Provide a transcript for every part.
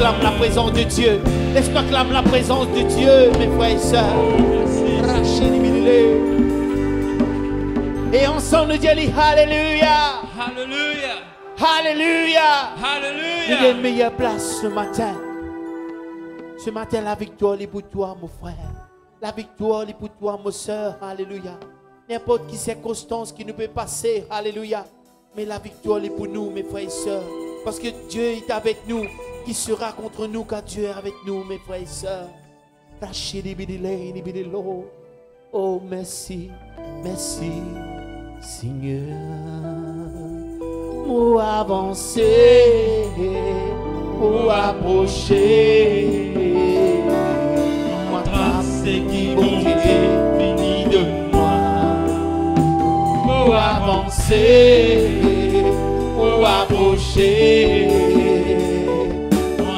acclame la présence de Dieu. Est-ce qu'on acclame la présence de Dieu, mes frères et sœurs? Et ensemble, nous disons Alléluia. Hallelujah. Alléluia. Hallelujah. Il y a une meilleure place ce matin. Ce matin, la victoire est pour toi, mon frère. La victoire est pour toi, ma soeur. Alléluia. N'importe quelle circonstance qui nous peut passer. Alléluia. Mais la victoire est pour nous, mes frères et sœurs. Parce que Dieu est avec nous. Qui sera contre nous quand Dieu est avec nous, mes frères et sœurs. Oh, merci. Merci, Seigneur. Pour avancer, pour approcher. Moi, tracer qui monter, fini de moi. Pour avancer, pour approcher.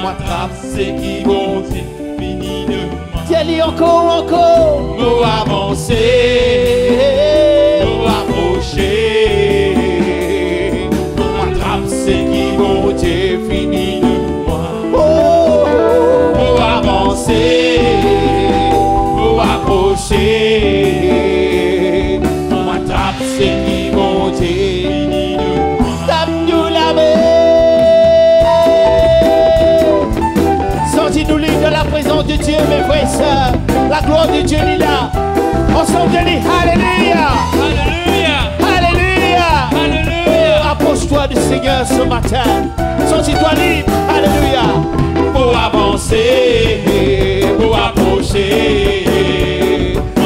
Moi, tracer qui monter, fini de moi. Tiens-lui encore. Pour avancer, pour approcher. C'est qui vont fini de moi. Pour avancer, pour approcher. Moi tape c'est qui vont fini de moi. Tape-nous la main. Sentez-nous libres de la présence de Dieu, mes frères et sœurs. La gloire de Dieu est là. Ensemble, dit Alléluia. Alléluia. Alléluia. Alléluia. Approche-toi du Seigneur ce matin. Sens-toi libre. Alléluia. Pour avancer, pour approcher.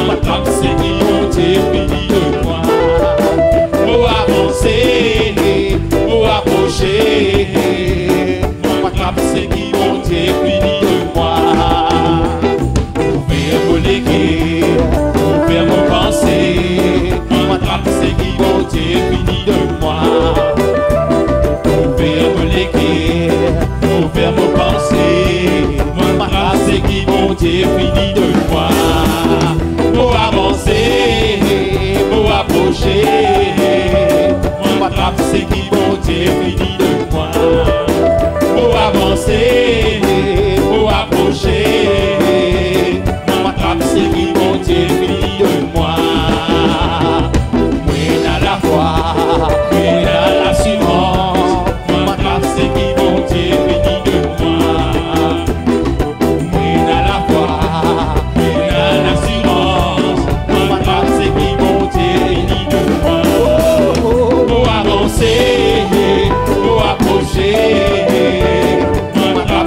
Ma trappe c'est qui ont fini de moi. Pour avancer, pour approcher. Ma trappe c'est qui ont fini de moi. Pour faire mon équipe, pour faire mon pensée. Ma trappe c'est qui ont fini de moi. Pour faire mon équipe, pour faire mon pensée. Ma trappe c'est qui ont fini de moi. Pour avancer, pour approcher. Ma trappe c'est qui ont fini de moi. Pour avancer, pour approcher. Ma trappe c'est qui ont fini de moi. Moi à la foi, moi à l'assurance. Ma trappe c'est qui ont fini de moi. Moi à la foi, moi à l'assurance. Ma trappe c'est qui ont fini de moi. Pour avancer, pour approcher. Ma trappe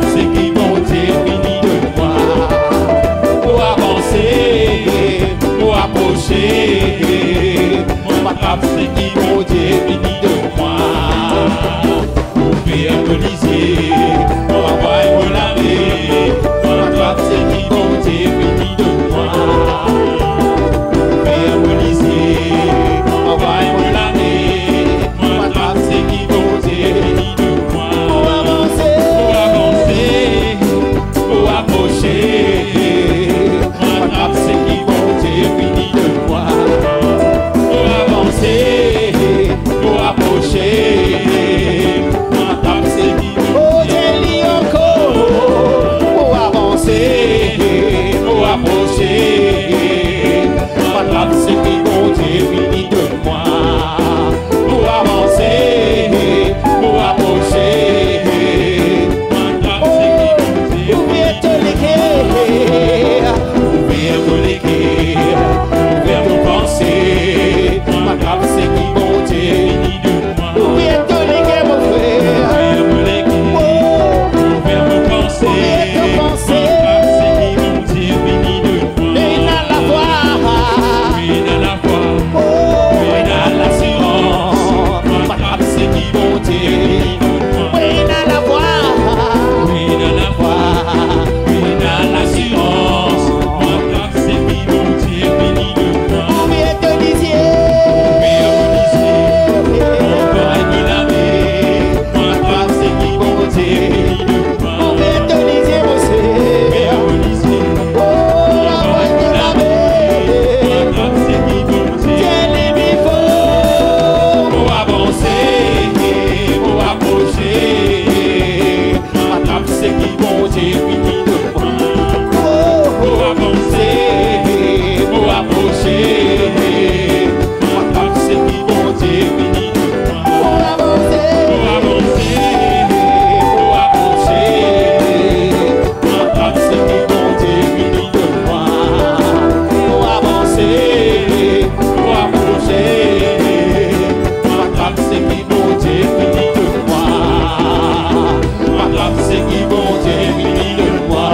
ce qui bon Dieu fini de moi.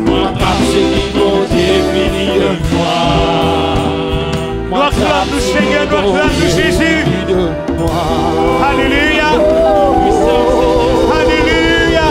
M'attrape ce qui bon Dieu fini de moi. Nous acclamons Seigneur, nous acclamons Jésus. Alléluia. Alléluia.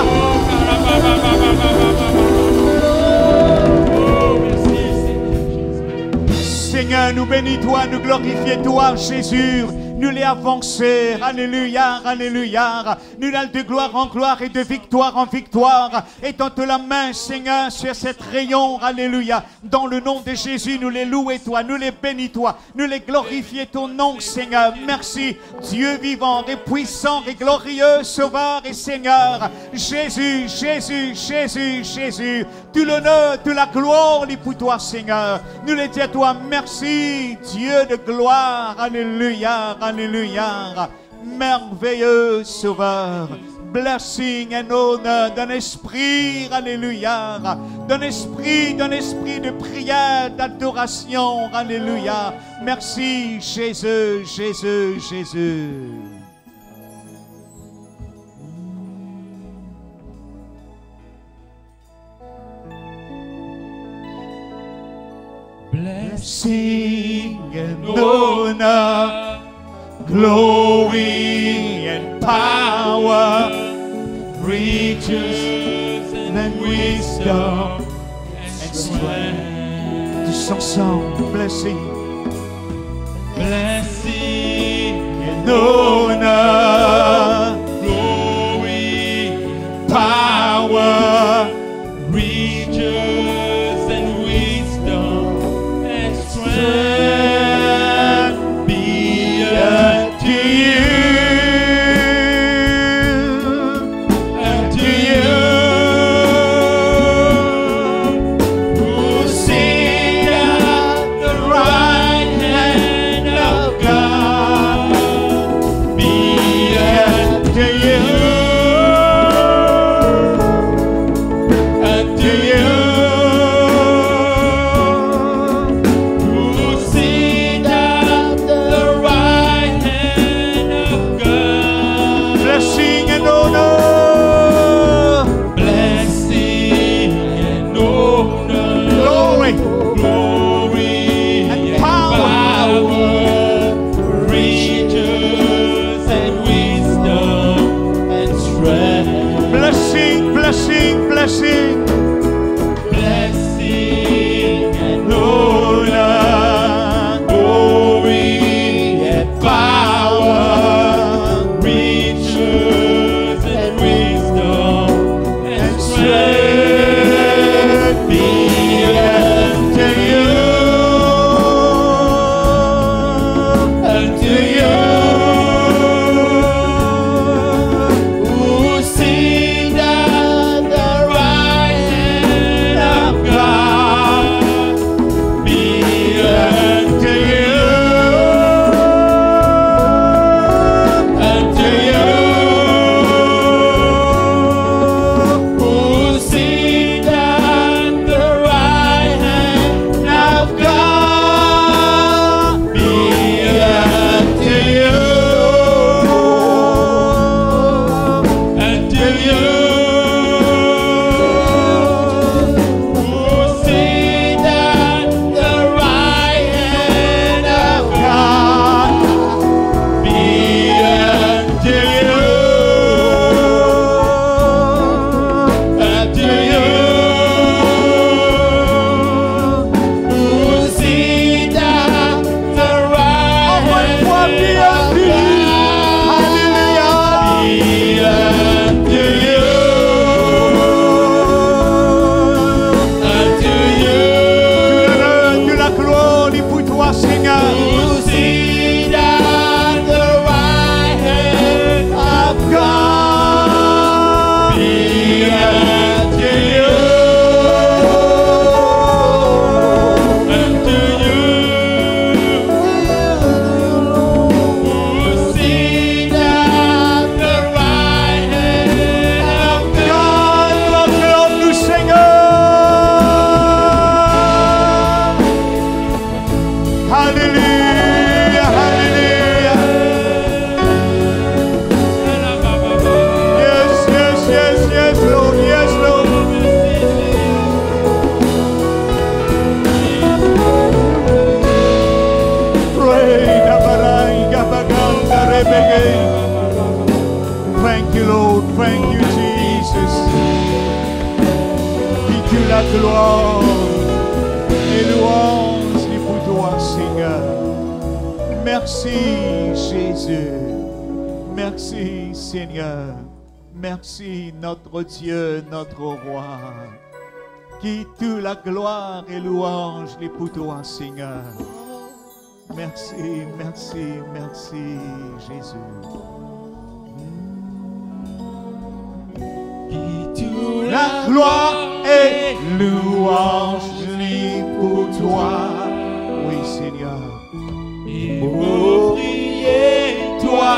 Seigneur, nous bénis toi, nous glorifions toi, Jésus. Nous les avancer, alléluia, alléluia. Nous allons de gloire en gloire et de victoire en victoire. Et tente la main, Seigneur, sur cette rayon, alléluia. Dans le nom de Jésus, nous les louons toi, nous les bénis toi, nous les glorifions ton nom, Seigneur. Merci, Dieu vivant et puissant et glorieux, Sauveur et Seigneur. Jésus, Jésus, Jésus, Jésus. Tout l'honneur, toute la gloire, les pour toi, Seigneur. Nous les disons à toi, merci, Dieu de gloire, alléluia. Alléluia, merveilleux Sauveur, blessing and honor d'un esprit, alléluia, d'un esprit de prière, d'adoration, alléluia. Merci Jésus, Jésus, Jésus. Blessing and honor, glory and power, riches and wisdom and strength. Tous ensemble, blessing, blessing and honor, glory, power, riches and wisdom and strength be unto you. Thank you, Lord. Thank you, Jesus. Qui tu la gloire et louange pour toi, Seigneur. Merci, Jésus. Merci, Seigneur. Merci, notre Dieu, notre Roi. Qui tu la gloire et louange pour toi, Seigneur. Merci, merci, merci, Jésus. La gloire et louange pour toi, oui Seigneur. Et pour prier toi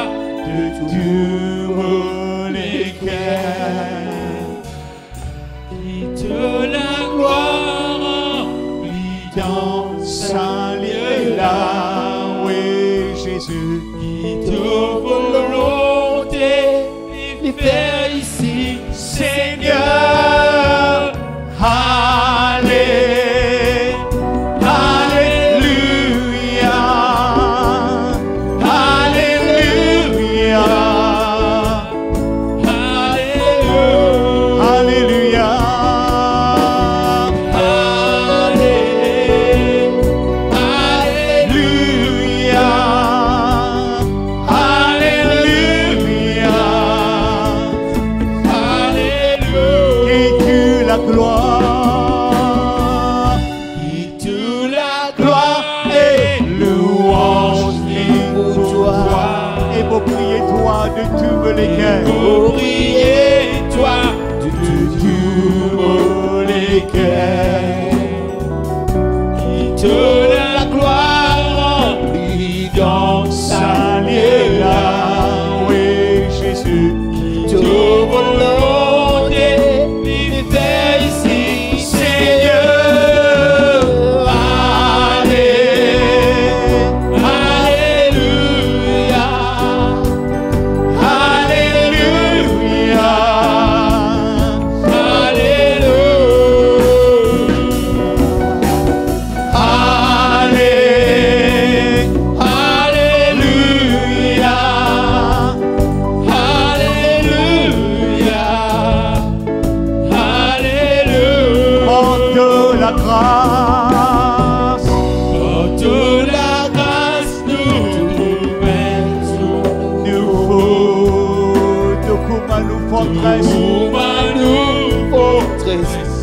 de tous les cœurs. Qui te la gloire dans sa lieu-là, oui Jésus. Qui te volonté les faire ici, Seigneur. Alléluia. Alléluia. Alléluia. Gloire, qui tu la gloire et louange pour toi. Et pour prier toi de tous les cœurs. Pour prier toi de tous les cœurs. Qui te la gloire remplit dans sa lieu-là. Oui, Jésus, qui te volonté les fait ici.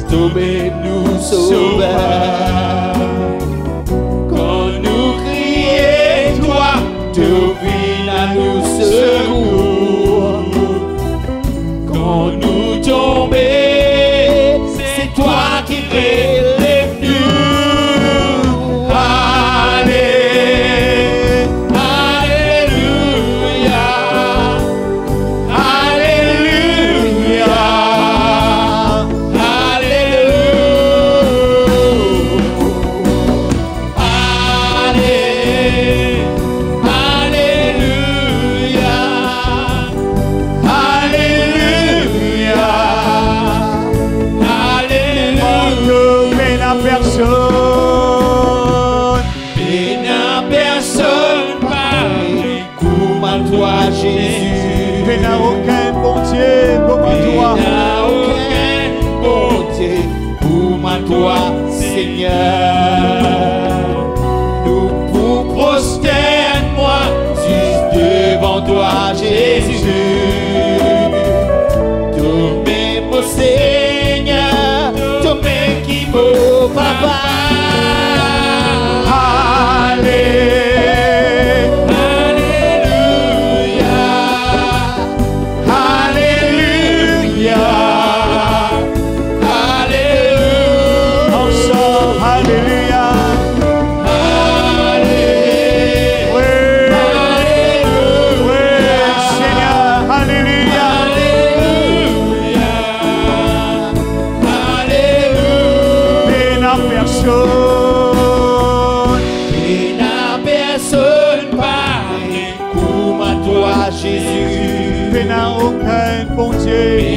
Sauvez-nous, sauveur. Quand nous crions, toi, tu viens à nous secours. Quand nous tombons, c'est toi qui relèves-nous. Jésus, il n'a aucun bon Dieu pour moi toi. Il n'a aucun bon Dieu pour moi toi, Seigneur. Nous pour prosterne-moi juste devant toi, Jésus. Toi-même, mon Seigneur, toi-même qui mon papa.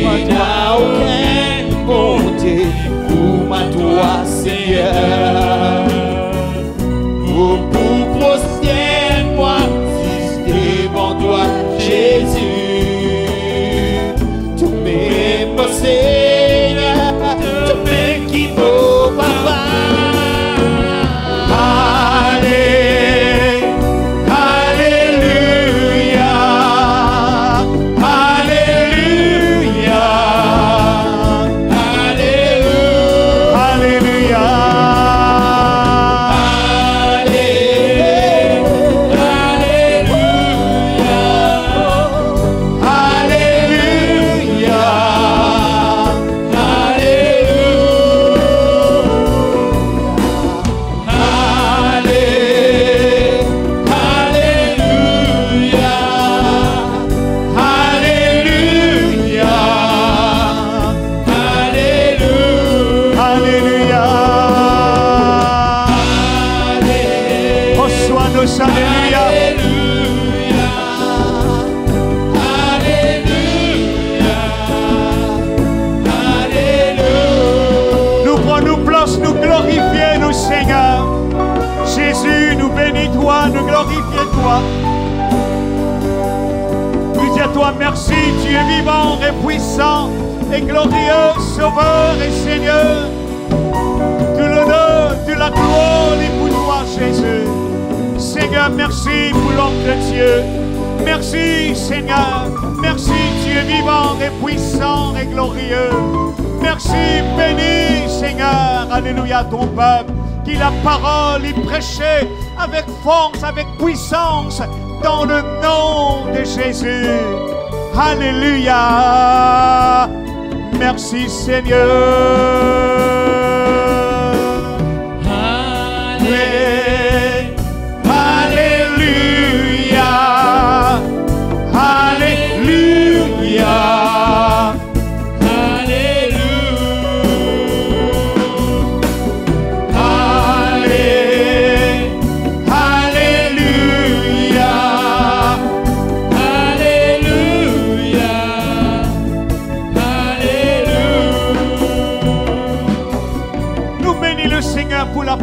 Il n'a aucun bon Dieu pour moi toi, Seigneur. Oh, pour prosterne-moi juste devant toi, Nous bénis-toi, nous glorifions-toi. Nous disons à toi merci, Dieu vivant et puissant et glorieux, Sauveur et Seigneur. Tout l'honneur, toute la gloire est pour toi, Jésus. Seigneur, merci pour l'homme de Dieu. Merci, Seigneur. Merci, Dieu vivant et puissant et glorieux. Merci, béni, Seigneur. Alléluia, ton peuple. Qui la parole est prêchée avec force, avec puissance, dans le nom de Jésus. Alléluia. Merci, Seigneur.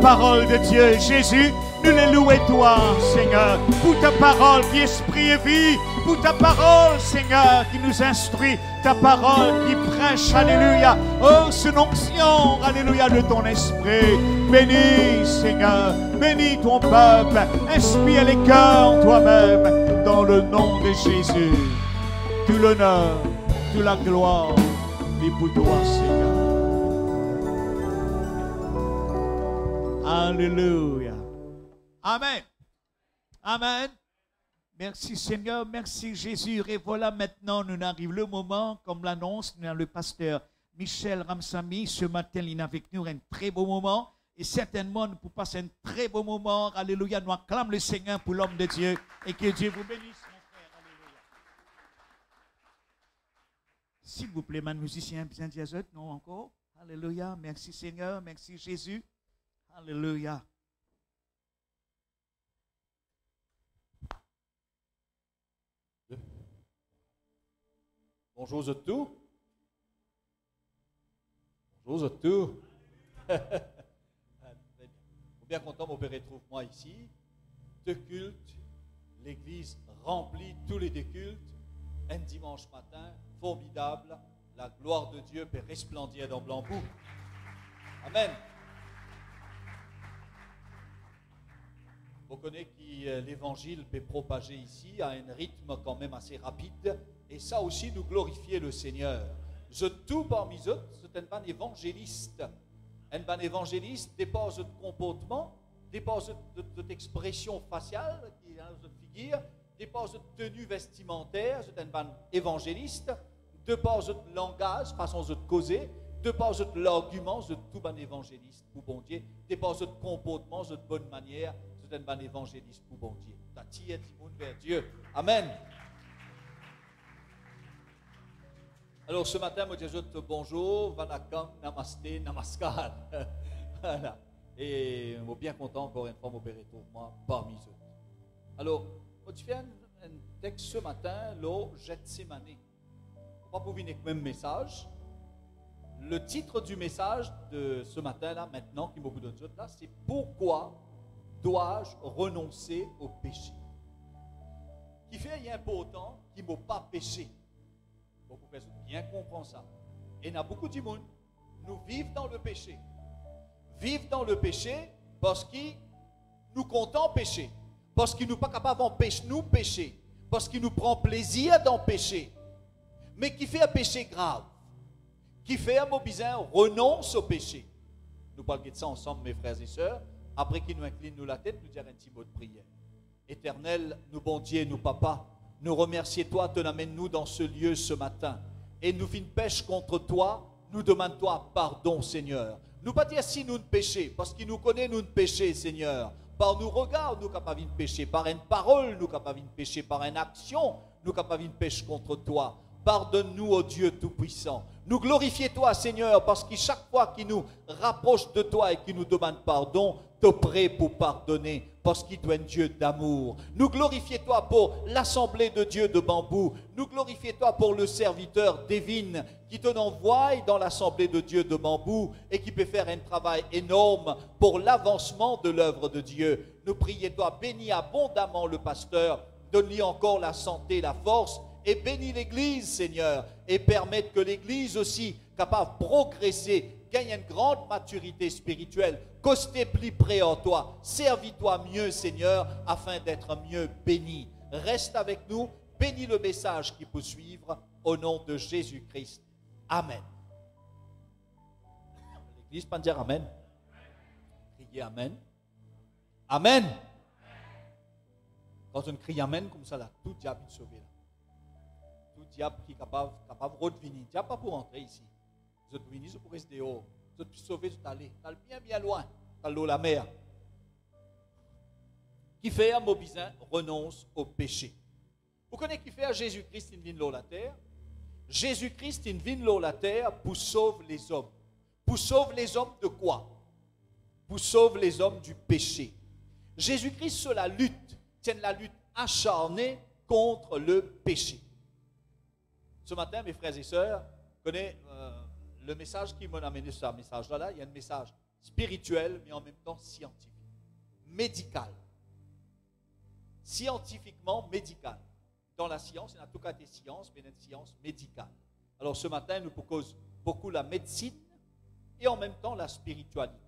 Parole de Dieu, Jésus, nous les louons toi, Seigneur, pour ta parole qui est esprit et vie, pour ta parole, Seigneur, qui nous instruit, ta parole qui prêche, alléluia, oh, son onction, alléluia, de ton esprit. Bénis, Seigneur, bénis ton peuple, inspire les cœurs toi-même, dans le nom de Jésus. Tout l'honneur, toute la gloire, est pour toi, Seigneur. Alléluia. Amen. Amen. Merci Seigneur, merci Jésus. Et voilà maintenant, nous arrive le moment, comme l'annonce, nous avons le pasteur Michel Ramsamy. Ce matin, il est avec nous un très beau moment. Et certainement, nous pouvons passer un très beau moment. Alléluia. Nous acclamons le Seigneur pour l'homme de Dieu. Et que Dieu vous bénisse, mon frère. Alléluia. S'il vous plaît, man musicien, bien diazot, non encore. Alléluia. Merci Seigneur, merci Jésus. Alléluia. Bonjour à tous. Bonjour à tous. Je suis bien content de m'opérer, trouve-moi ici. 2 cultes, l'église remplie, tous les 2 cultes. Un dimanche matin, formidable. La gloire de Dieu peut resplendir dans Blanc-Bou. Amen. Vous connaissez que l'évangile peut propager ici à un rythme quand même assez rapide. Et ça aussi, nous glorifier le Seigneur. Je tout parmi eux, c'est un bon évangéliste. Un bon évangéliste dépasse de comportement, dépasse de expression faciale, qui est dans une figure, dépasse de tenue vestimentaire, c'est un bon évangéliste, dépasse de langage, façon de causer, dépasse de l'argument, c'est tout bon évangéliste pour bon Dieu, dépasse de comportement, c'est de bonne manière, c'est un bon évangéliste pour bon Dieu. T'attires du monde vers Dieu. Amen. Alors ce matin, je dis bonjour, Vanakam, Namasté, Namaskar. Voilà. Et je suis bien content encore une fois m'opérer pour moi parmi eux. Alors, je fais un texte ce matin, le Gethsemane. On va vous venir avec le même message. Le titre du message de ce matin-là, maintenant, qui m'a vous donné là, c'est pourquoi dois-je renoncer au péché? Qui fait important qui ne m'a pas péché. Beaucoup de personnes bien comprennent ça. Et il y a beaucoup de monde, nous vivons dans le péché. Vivent dans le péché parce qu'ils nous comptons pécher. Parce qu'ils ne sont pas capables d'empêcher nous pécher. Parce qu'ils nous prennent plaisir d'en pécher. Mais qui fait un péché grave? Qui fait un mot bizarre? Renonce au péché. Nous parlons de ça ensemble, mes frères et sœurs. Après qu'ils nous inclinent nous la tête, nous dire un petit mot de prière. Éternel, nous bon Dieu, nous papa, nous remercions toi, te l'amène-nous dans ce lieu ce matin. Et nous fin pêche contre toi, nous demandons-toi pardon, Seigneur. Nous pas dire si nous ne péchons, parce qu'il nous connaît, nous ne péchons, Seigneur. Par nos regards, nous capables de pécher. Par une parole, nous capables de pécher. Par une action, nous capables de pécher contre toi. Pardonne-nous, ô Dieu Tout-Puissant. Nous glorifions toi, Seigneur, parce que chaque fois qu'il nous rapproche de toi et qu'il nous demande pardon, tu es prêt pour pardonner. parce qu'il doit être Dieu d'amour. Nous glorifions-toi pour l'assemblée de Dieu de Bambou. Nous glorifions-toi pour le serviteur Devin qui te envoie dans l'assemblée de Dieu de Bambou et qui peut faire un travail énorme pour l'avancement de l'œuvre de Dieu. Nous prions-toi, bénis abondamment le pasteur, donne-lui encore la santé, la force et bénis l'Église, Seigneur, et permette que l'Église aussi, capable de progresser, gagne une grande maturité spirituelle, costé plus près en toi, servis-toi mieux, Seigneur, afin d'être mieux béni. Reste avec nous, bénis le message qui peut suivre, au nom de Jésus-Christ. Amen. L'Église peut dire Amen. Criez Amen. Amen. Quand on crie Amen comme ça, là, tout diable est sauvé. Là. Tout diable qui est capable de revenir. Le diable pas pour entrer ici. Vous êtes venus pour rester dehors. Vous êtes sauvés, vous allez. Vous allez bien, bien loin. Dans l'eau, la mer. Qui fait à Mobizin renonce au péché. Vous connaissez qui fait à Jésus-Christ une vine l'eau la terre? Jésus-Christ une vine l'eau la terre pour sauver les hommes. Pour sauver les hommes de quoi? Pour sauver les hommes du péché. Jésus-Christ sur la lutte, tient la lutte acharnée contre le péché. Ce matin, mes frères et sœurs, vous connaissez le message qui m'a amené ce message-là, il y a un message spirituel, mais en même temps scientifique, médical. Scientifiquement médical. Dans la science, il y a tout cas des sciences, mais il y a une science médicale. Alors ce matin, nous proposons beaucoup la médecine et en même temps la spiritualité.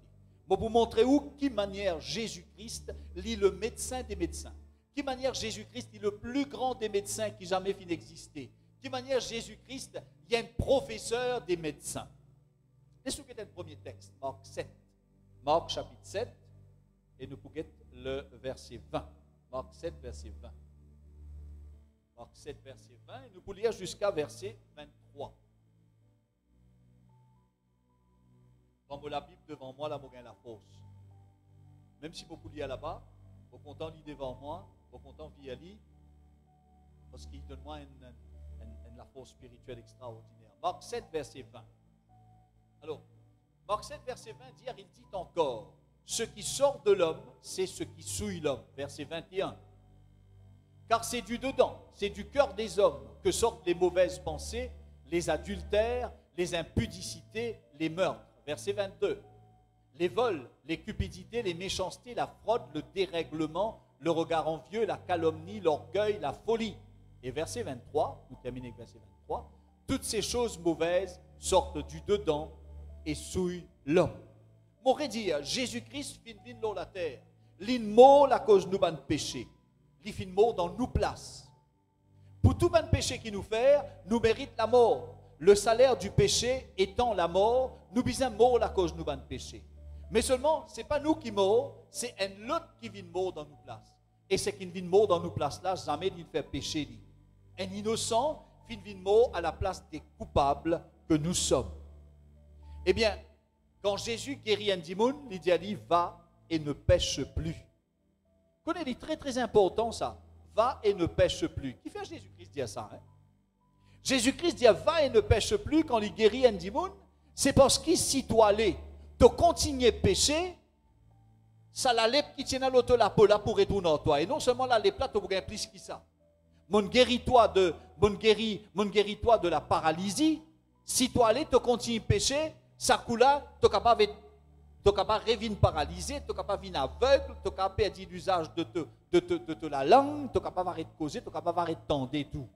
Je vais vous montrer qui manière Jésus-Christ lit le médecin des médecins. Qui manière Jésus-Christ est le plus grand des médecins qui jamais fin d'exister. Qui manière Jésus-Christ, il y a un professeur des médecins. Laissez-nous guetter le premier texte, Marc 7. Marc chapitre 7, et nous pouvons le verset 20. Marc 7, verset 20. Marc 7, verset 20, et nous pouvons lire jusqu'à verset 23. Quand je la Bible devant moi, là, je gagne la force. Même si je peux lire là-bas, je suis content de lire devant moi, je suis content de lire, parce qu'il donne moi la force spirituelle extraordinaire. Marc 7, verset 20. Alors, Marc 7, verset 20, il dit encore, ce qui sort de l'homme, c'est ce qui souille l'homme. Verset 21. Car c'est du dedans, c'est du cœur des hommes que sortent les mauvaises pensées, les adultères, les impudicités, les meurtres. Verset 22. Les vols, les cupidités, les méchancetés, la fraude, le dérèglement, le regard envieux, la calomnie, l'orgueil, la folie. Et verset 23, nous terminons avec verset 23, toutes ces choses mauvaises sortent du dedans et souillent l'homme. M'aurait dit, Jésus-Christ fin vin dans la terre, l'in mort la cause nous ban péché, l'in fin mort dans nous place. Pour tout ban péché qui nous fait, nous mérite la mort. Le salaire du péché étant la mort, nous bisons mort la cause nous ban péché. Mais seulement, ce n'est pas nous qui mort, c'est un autre qui vient mort dans nous place. Et c'est qui vient mort dans nous place là, jamais il fait péché. Un innocent vient mort à la place des coupables que nous sommes. Eh bien, quand Jésus guérit un démon, il dit va et ne pêche plus. Vous connaissez, c'est très très important ça. Va et ne pêche plus. Qui fait Jésus-Christ dire ça? Jésus-Christ dit va et ne pêche plus quand il guérit un démon. C'est parce qu'il si toi allais te continuer à pécher, ça la lèpre qui tient à l'autre la peau là pour retourner en toi. Et non seulement la lèpre là, tu vas plus que ça. Mon guéris-toi de la paralysie. Si toi allais te continuer à pécher, ça coule là, tu es capable de revenir paralysé, tu es capable de revenir aveugle, tu es capable de perdre l'usage de la langue, tu es capable d'arrêter de causer, tu es capable d'arrêter de tendre tout.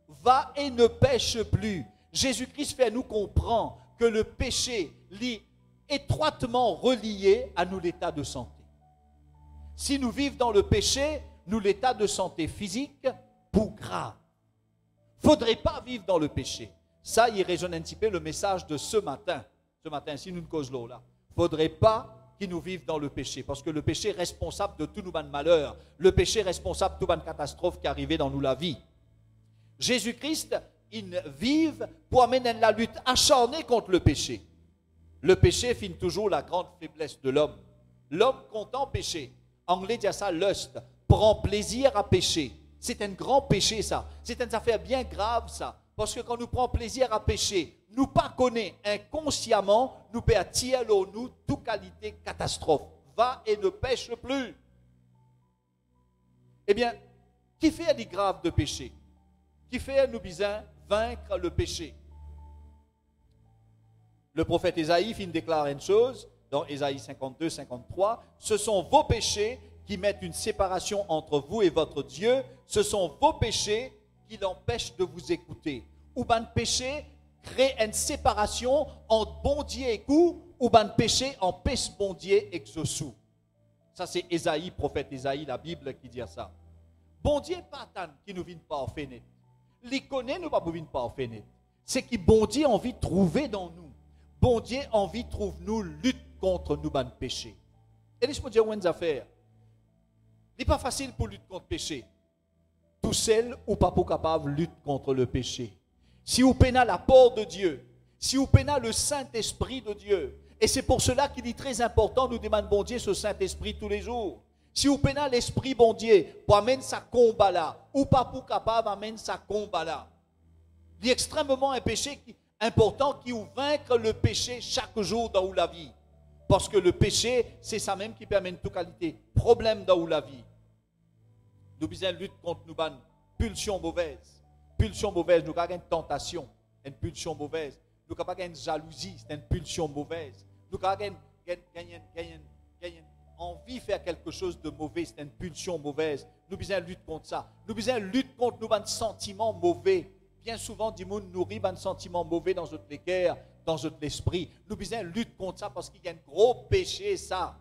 Va et ne pêche plus. Jésus-Christ fait nous comprendre que le péché est étroitement relié à nous l'état de santé. Si nous vivons dans le péché, nous l'état de santé physique pour grave. Il ne faudrait pas vivre dans le péché. Ça, il résonne un petit peu le message de ce matin. Ce matin, si nous ne causons là, il ne faudrait pas qu'ils nous vivent dans le péché, parce que le péché est responsable de tout nos malheurs. Le péché est responsable de toute une catastrophe qui est arrivée dans nous la vie. Jésus-Christ, il vive pour amener la lutte acharnée contre le péché. Le péché finit toujours la grande faiblesse de l'homme. L'homme content péché. Anglais dit ça, lust, prend plaisir à pécher. C'est un grand péché ça. C'est une affaire bien grave ça. Parce que quand nous prenons plaisir à pécher, nous pas connaît inconsciemment, nous peut attirer nous toute qualité catastrophe. Va et ne pêche plus. Eh bien, qui fait des graves de péché? Qui fait nous besoin vaincre le péché? Le prophète Ésaïe déclare une chose dans Ésaïe 52, 53. Ce sont vos péchés qui mettent une séparation entre vous et votre Dieu. Ce sont vos péchés qui l'empêchent de vous écouter. Ou ben péché crée une séparation entre bon Dieu et vous, ou ben péché empêche bon Dieu exaucou. Ça c'est Ésaïe, prophète Ésaïe, la Bible qui dit ça. Bon Dieu pas tant qui nous vient pas en fait. Les connaît nous pas venir pas en fait. C'est que bon Dieu a envie de trouver dans nous. Bon Dieu a envie de trouver nous lutte contre nous ban péché. Et laisse-moi dire une affaire. Il n'est pas facile pour lutter contre le péché. Tout seul ou pas pour capable lutte contre le péché. Si vous peinez l'apport de Dieu, si vous peinez le Saint-Esprit de Dieu, et c'est pour cela qu'il est très important, nous demandons bon Dieu ce Saint-Esprit tous les jours. Si vous peinez l'Esprit bon Dieu pour amener sa combat là, ou pas pour capable amener sa combat là. Il est extrêmement un péché important qui vous vaincre le péché chaque jour dans la vie. Parce que le péché, c'est ça même qui permet toute qualité. Problème dans la vie. Nous besoin lutter contre nous ban pulsion mauvaise. Pulsion mauvaise, nous avons une tentation, une pulsion mauvaise. Nous avons une jalousie, c'est une pulsion mauvaise. Nous avons une envie de faire quelque chose de mauvais, c'est une pulsion mauvaise. Nous besoin lutter contre ça. Nous besoin lutter contre nous ban sentiments mauvais. Bien souvent, des gens nourrissent un sentiment mauvais dans notre cœur, dans notre esprit. Nous besoin lutter contre ça parce qu'il y a un gros péché, ça.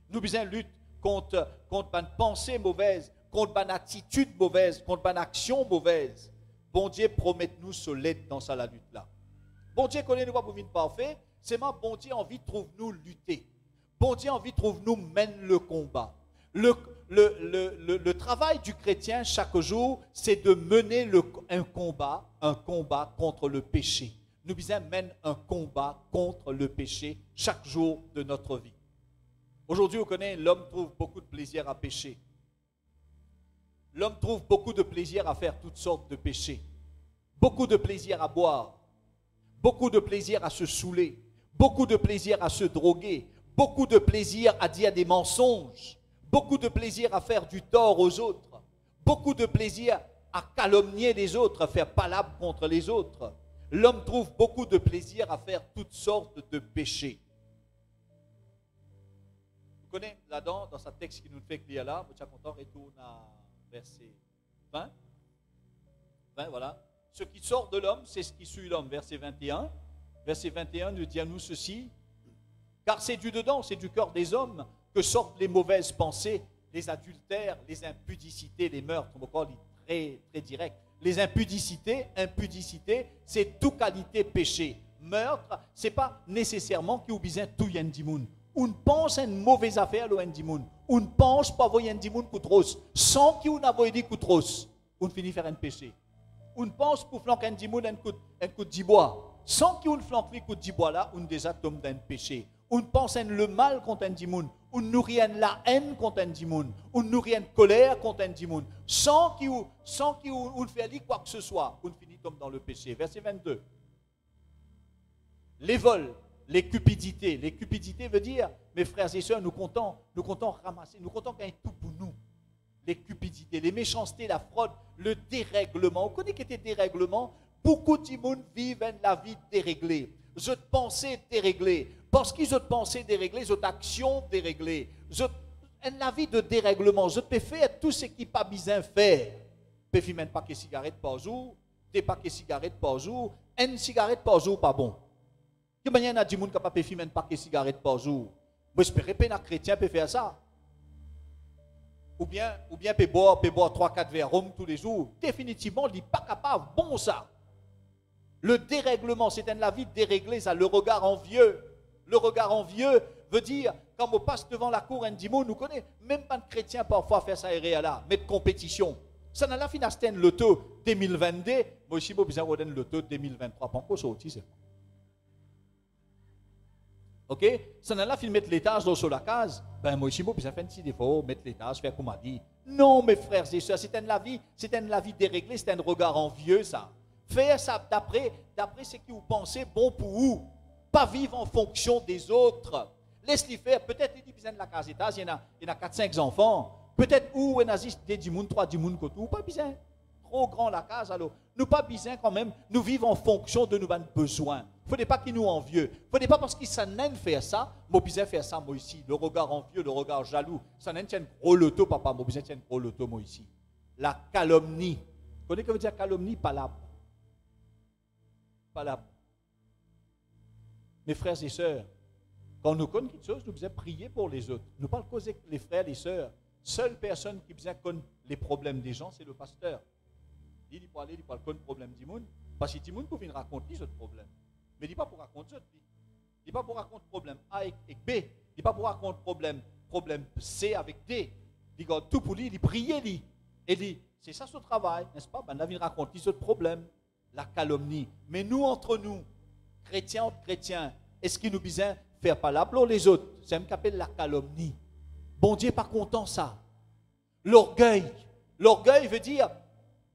Nous besoin lutter contre une pensée mauvaise, contre une attitude mauvaise, contre une action mauvaise. Bon Dieu promet nous ce l'aide dans ça la lutte là. Bon Dieu connaît nous pas pour venir parfait, c'est moi bon Dieu envie de trouver nous lutter. Bon Dieu envie de trouver nous mène le combat. Le travail du chrétien chaque jour, c'est de mener un combat contre le péché. Nous besoin mener un combat contre le péché chaque jour de notre vie. Aujourd'hui, vous connaissez, l'homme trouve beaucoup de plaisir à pécher. L'homme trouve beaucoup de plaisir à faire toutes sortes de péchés. Beaucoup de plaisir à boire. Beaucoup de plaisir à se saouler. Beaucoup de plaisir à se droguer. Beaucoup de plaisir à dire des mensonges. Beaucoup de plaisir à faire du tort aux autres. Beaucoup de plaisir à calomnier les autres, à faire palabre contre les autres. L'homme trouve beaucoup de plaisir à faire toutes sortes de péchés. Vous connaissez là-dedans, dans ce texte qui nous fait lire là, vous êtes content, retourne à verset 20. 20, voilà. Ce qui sort de l'homme, c'est ce qui suit l'homme. Verset 21. Verset 21 nous dit à nous ceci. Car c'est du dedans, c'est du cœur des hommes que sortent les mauvaises pensées, les adultères, les impudicités, les meurtres. On va parler très, très direct. Les impudicités, c'est toute qualité péché. Meurtre, c'est pas nécessairement qu'il y a besoin de tout yendimoun. On pense à une mauvaise affaire le yendimoun. On ne pense pas avoir yendimoun koutros. Sans qu'il y ait dit koutros, on finit faire un péché. On pense pour flanquer yendimoun un coup de bois. Sans qu'il y ait flanqué coup de bois là, on déjà tombe dans un péché. On pense à le mal contre un dimoun. On nourrit la haine contre un dimoun. On nourrit une colère contre un dimoun. Sans qu'il fait quoi que ce soit, on finit comme dans le péché. Verset 22. Les vols, les cupidités. Les cupidités veut dire, mes frères et sœurs, nous comptons ramasser, nous comptons qu'il y ait tout pour nous. Les cupidités, les méchancetés, la fraude, le dérèglement. Vous connaissez qu'est-ce que dérèglement? Beaucoup de gens vivent la vie déréglée. Je pensais déréglée. Parce qu'ils ont pensé déréglé, ils ont action déréglée. La vie de dérèglement, je peux faire tout ce qui n'est pas besoin de faire. Je peux fumer un paquet de cigarettes par jour, des paquets de cigarettes par jour, une cigarette par jour, pas bon. Que manière a dit moun capable de fumer un paquet de cigarettes par jour? J'espère que un chrétien peut faire ça. Ou bien peut boire 3-4 verres rhum tous les jours. Définitivement, il n'est pas capable. Bon ça. Le dérèglement, c'est la vie déréglée, ça, le regard envieux. Le regard envieux veut dire, quand on passe devant la cour, un dimo, nous connaît, même pas de chrétiens parfois faire ça et là, mais de compétition. Ça n'a la fin à le taux 2022, moi aussi, je besoin de le taux 2023, pas encore sorti, c'est ok? Ça n'a la fin de mettre l'étage sur la case, ben moi aussi, je besoin de faire un petit défaut, mettre l'étage, faire comme on a dit. Non, mes frères et sœurs, c'est la vie déréglée, c'est un regard envieux, ça. Faire ça d'après ce que vous pensez bon pour vous. Pas vivre en fonction des autres. Laisse-les faire. Peut-être qu'il dit besoin de la case étage, il y en a 4-5 enfants. Peut-être où on a des dimoun, 3 dimoun côté, ou pas besoin. Trop grand la case, alors. Nous pas besoin quand même, nous vivons en fonction de nos besoins. Il ne faudrait pas qu'ils nous envieux. Il ne faudrait pas parce qu'ils s'en faire ça, moi besoin faire ça moi ici. Le regard envieux, le regard jaloux, ça n'en tient gros loto, papa, moi besoin tient gros loto moi ici. La calomnie. Vous connaissez ce que veut dire calomnie? Palabre. Palabre. Mes frères et sœurs, quand nous connaissons quelque chose, nous devons prier pour les autres. Nous parlons causer les frères et les sœurs. Seule personne qui besoin connaître les problèmes des gens, c'est le pasteur. Il peut aller, il parle de problème du monde, parce que tout le monde peut venir raconter ce problème. Mais il ne dit pas pour raconter ça. Il ne dit pas pour raconter problème A avec B. Il ne dit pas pour raconter problème C avec D. Il dit tout pour lui, il prie lui. Et dit, c'est ça son travail, n'est-ce pas? Ben, il vient raconter ce problème, la calomnie. Mais nous, entre nous, chrétiens entre chrétiens, est-ce qu'il nous besoin faire parler pour les autres? C'est ce qu'on appelle la calomnie. Bon Dieu n'est pas content ça. L'orgueil. L'orgueil veut dire,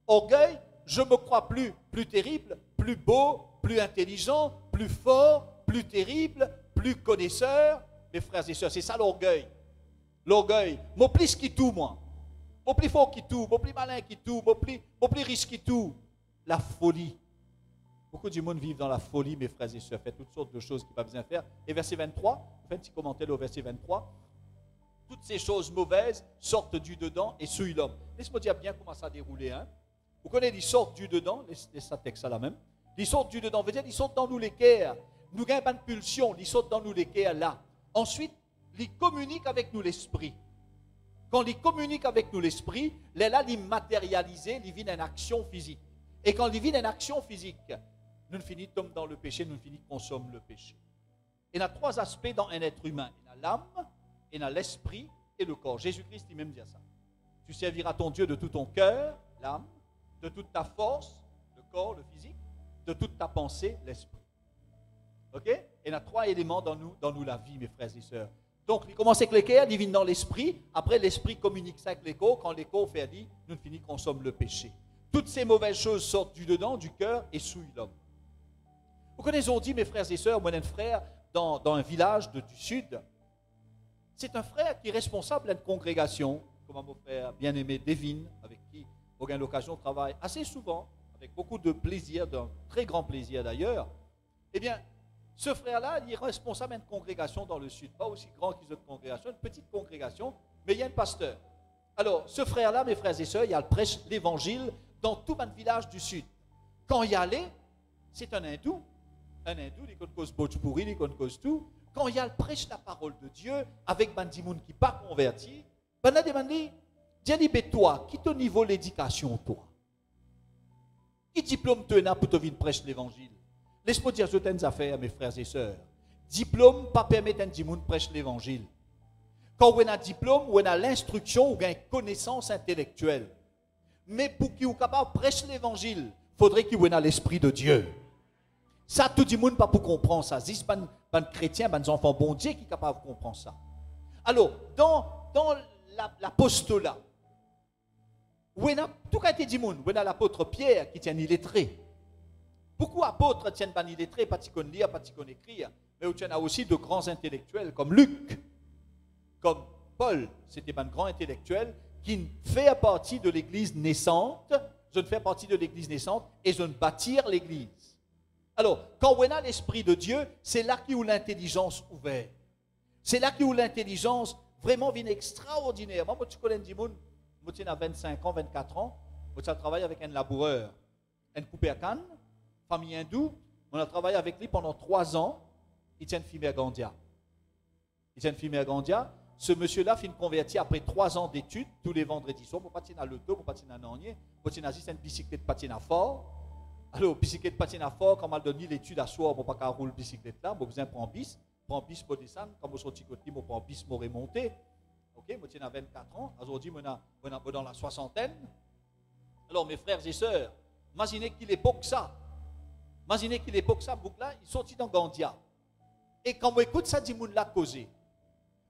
orgueil, je me crois plus terrible, plus beau, plus intelligent, plus fort, plus terrible, plus connaisseur. Mes frères et sœurs, c'est ça l'orgueil. L'orgueil. Mon plus qui tout, moi. Mon plus fort qui tout, mon plus malin qui tout, mon plus riche qui tout. La folie. Beaucoup du monde vivent dans la folie, mes frères et sœurs. Fait toutes sortes de choses qu'ils ne peuvent pas faire. Et verset 23, faites un petit commentaire au verset 23. Toutes ces choses mauvaises sortent du dedans et souillent l'homme. Laisse-moi dire bien comment ça a déroulé. Hein? Vous connaissez, ils sortent du dedans, laissez ça texte ça là même. Ils sortent du dedans, veut dire ils sortent dans nous l'équerre. Nous gagnons pas de pulsion, ils sortent dans nous l'équerre là. Ensuite, ils communiquent avec nous l'esprit. Quand ils communiquent avec nous l'esprit, là, ils matérialisent, ils viennent en action physique. Et quand ils viennent en action physique, nous finissons comme dans le péché, nous finissons consommer le péché. Il y a 3 aspects dans un être humain. Il y a l'âme, il y a l'esprit et le corps. Jésus-Christ, il même dit ça. Tu serviras ton Dieu de tout ton cœur, l'âme, de toute ta force, le corps, le physique, de toute ta pensée, l'esprit. Ok? Il y a 3 éléments dans nous la vie, mes frères et sœurs. Donc, il commence avec le cœur, il vient dans l'esprit. Après, l'esprit communique ça avec les corps. Quand les corps fait dit, nous finissons consomme le péché. Toutes ces mauvaises choses sortent du dedans, du cœur et souillent l'homme. Vous connaissez, on dit, mes frères et sœurs, moi, un frère dans un village du sud. C'est un frère qui est responsable d'une congrégation, comme mon frère bien-aimé Devin, avec qui on a l'occasion de travailler assez souvent, avec beaucoup de plaisir, d'un très grand plaisir d'ailleurs. Eh bien, ce frère-là, il est responsable d'une congrégation dans le sud, pas aussi grand qu'ils autres congrégations, une petite congrégation, mais il y a un pasteur. Alors, ce frère-là, mes frères et sœurs, il y a le prêche l'évangile dans tout un village du sud. Quand il y allait, c'est un hindou, il cause Bhojpuri, il cause tout. Quand il y a le prêche la parole de Dieu avec Bandimoun qui n'est pas converti, ben a demandé, dis-toi, qui ton niveau l'éducation, toi? Qui diplôme tu as pour te venir prêcher l'évangile? Laisse-moi dire certaines affaires, mes frères et sœurs. Diplôme pas permettre un dimoun prêcher l'évangile. Quand on a un diplôme, on a l'instruction, on a une connaissance intellectuelle. Mais pour qu'il soit capable de prêcher l'évangile, il faudrait qu'il ait l'esprit de Dieu. Ça, tout le monde pas pour comprendre ça. C'est pas chrétiens, des enfants bon Dieu qui sont capables de comprendre ça. Alors, dans l'apostolat, où on a tout cas été dit, on a l'apôtre Pierre qui tient illettré. Beaucoup d'apôtres tiennent pas illettré, pas qui connaissent lire, pas qui connaissent écrire. Mais on a aussi de grands intellectuels comme Luc, comme Paul, c'était un grand intellectuel qui fait partie de l'église naissante. Je ne fais partie de l'église naissante et je ne bâtir l'église. Alors, quand on a l'Esprit de Dieu, c'est là qu'il y a l'intelligence ouverte. C'est là qu'il y a l'intelligence vraiment extraordinaire. Moi, tu connais des gens, moi, j'ai 25 ans, 24 ans, moi, je travaille avec un laboureur, un coupé à canne, famille hindoue, on a travaillé avec lui pendant 3 ans, il tient une fille à Gandia. Ce monsieur-là finit converti après 3 ans d'études, tous les vendredis soirs, pour patiner à l'auto, pour patiner à Nanier, pour patiner à une bicyclette patine à fort. Alors, bicyclette patine à fort, quand on a donné l'étude à soir, pour pas rouler bicyclette là, on besoin de prendre bis pour descendre, quand on sortit côté, on prend bis pour remonter. OK, moi j'ai 24 ans, aujourd'hui on est dans la soixantaine. Alors mes frères et sœurs, imaginez qu'il époque ça. Boucla, il sortit dans Gandia. Et quand on écoute ça, Dimoun l'a causé.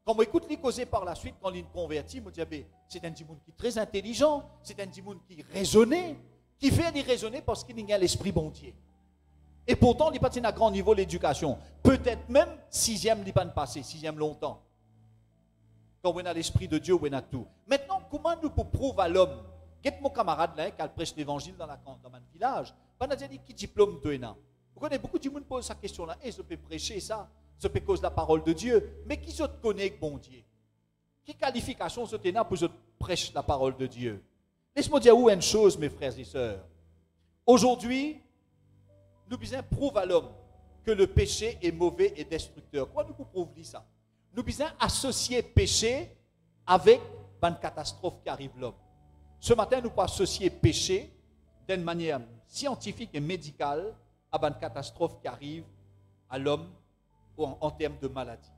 Quand on écoute les causer par la suite, quand il est converti, on dit, c'est un Dimoun qui est très intelligent, c'est un Dimoun qui raisonnait, qui fait des raisonner parce qu'il a l'esprit bon Dieu. Et pourtant, il n'est pas à grand niveau l'éducation. Peut-être même 6e, il n'est pas passé, 6e longtemps. quand on a l'Esprit de Dieu, on a tout. Maintenant, comment nous pouvons prouver à l'homme? Quel mon camarade là, qui prêche l'évangile dans mon village, on a dit qui diplôme tu as? Vous connaissez beaucoup de monde pose cette question-là. Et je peux prêcher ça, je peux cause la parole de Dieu. Mais qui je te connais, bon Dieu? Quelle qualification je t'ai pour que je prêche la parole de Dieu? Laisse-moi dire une chose, mes frères et sœurs. Aujourd'hui, nous devons prouver à l'homme que le péché est mauvais et destructeur. Quoi nous prouver ça? Nous devons associer péché avec une catastrophe qui arrive à l'homme. Ce matin, nous pouvons associer péché d'une manière scientifique et médicale à une catastrophe qui arrive à l'homme en termes de maladie.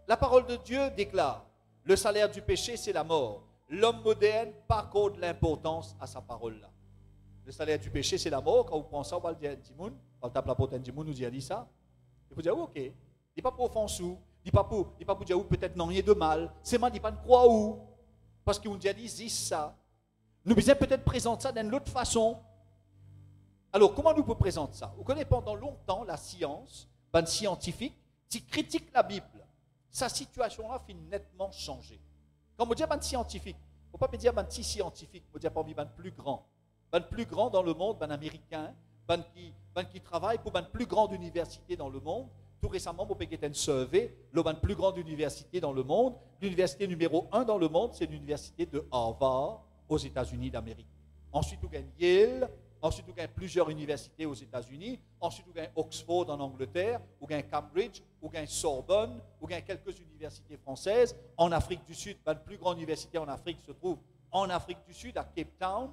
La parole de Dieu déclare, le salaire du péché, c'est la mort. L'homme moderne accorde l'importance à sa parole-là. Le salaire du péché, c'est la mort. Quand vous pensez, on va le dire à Timoun, on va taper la porte à Timoun, nous dit ça. Et vous dites, ok, il n'est pas pour offenser, il n'est pas pour dire peut-être non, rien de mal. C'est mal, il n'est pas de croire où. Parce qu'on dit ça. Nous devons peut-être présenter ça d'une autre façon. Alors, comment nous pouvons présenter ça? Vous connaissez pendant longtemps la science, ben scientifique, qui critique la Bible. Sa situation-là fait nettement changer. Quand on dit ben scientifique, il ne faut pas me dire ben si scientifique, il faut dire parmi ben plus grand. Ben plus grand dans le monde, ben américain, ben qui travaille pour ben plus grande université dans le monde. Tout récemment, mon père était survey, le ben plus grande université dans le monde. L'université numéro 1 dans le monde, c'est l'université de Harvard aux États-Unis d'Amérique. Ensuite, vous gagnez Yale. Ensuite, vous gagnez plusieurs universités aux États-Unis. Ensuite, vous gagnez Oxford en Angleterre. Vous gagnez Cambridge. Vous gagnez Sorbonne. Vous gagnez quelques universités françaises. En Afrique du Sud, la plus grande université en Afrique se trouve en Afrique du Sud, à Cape Town,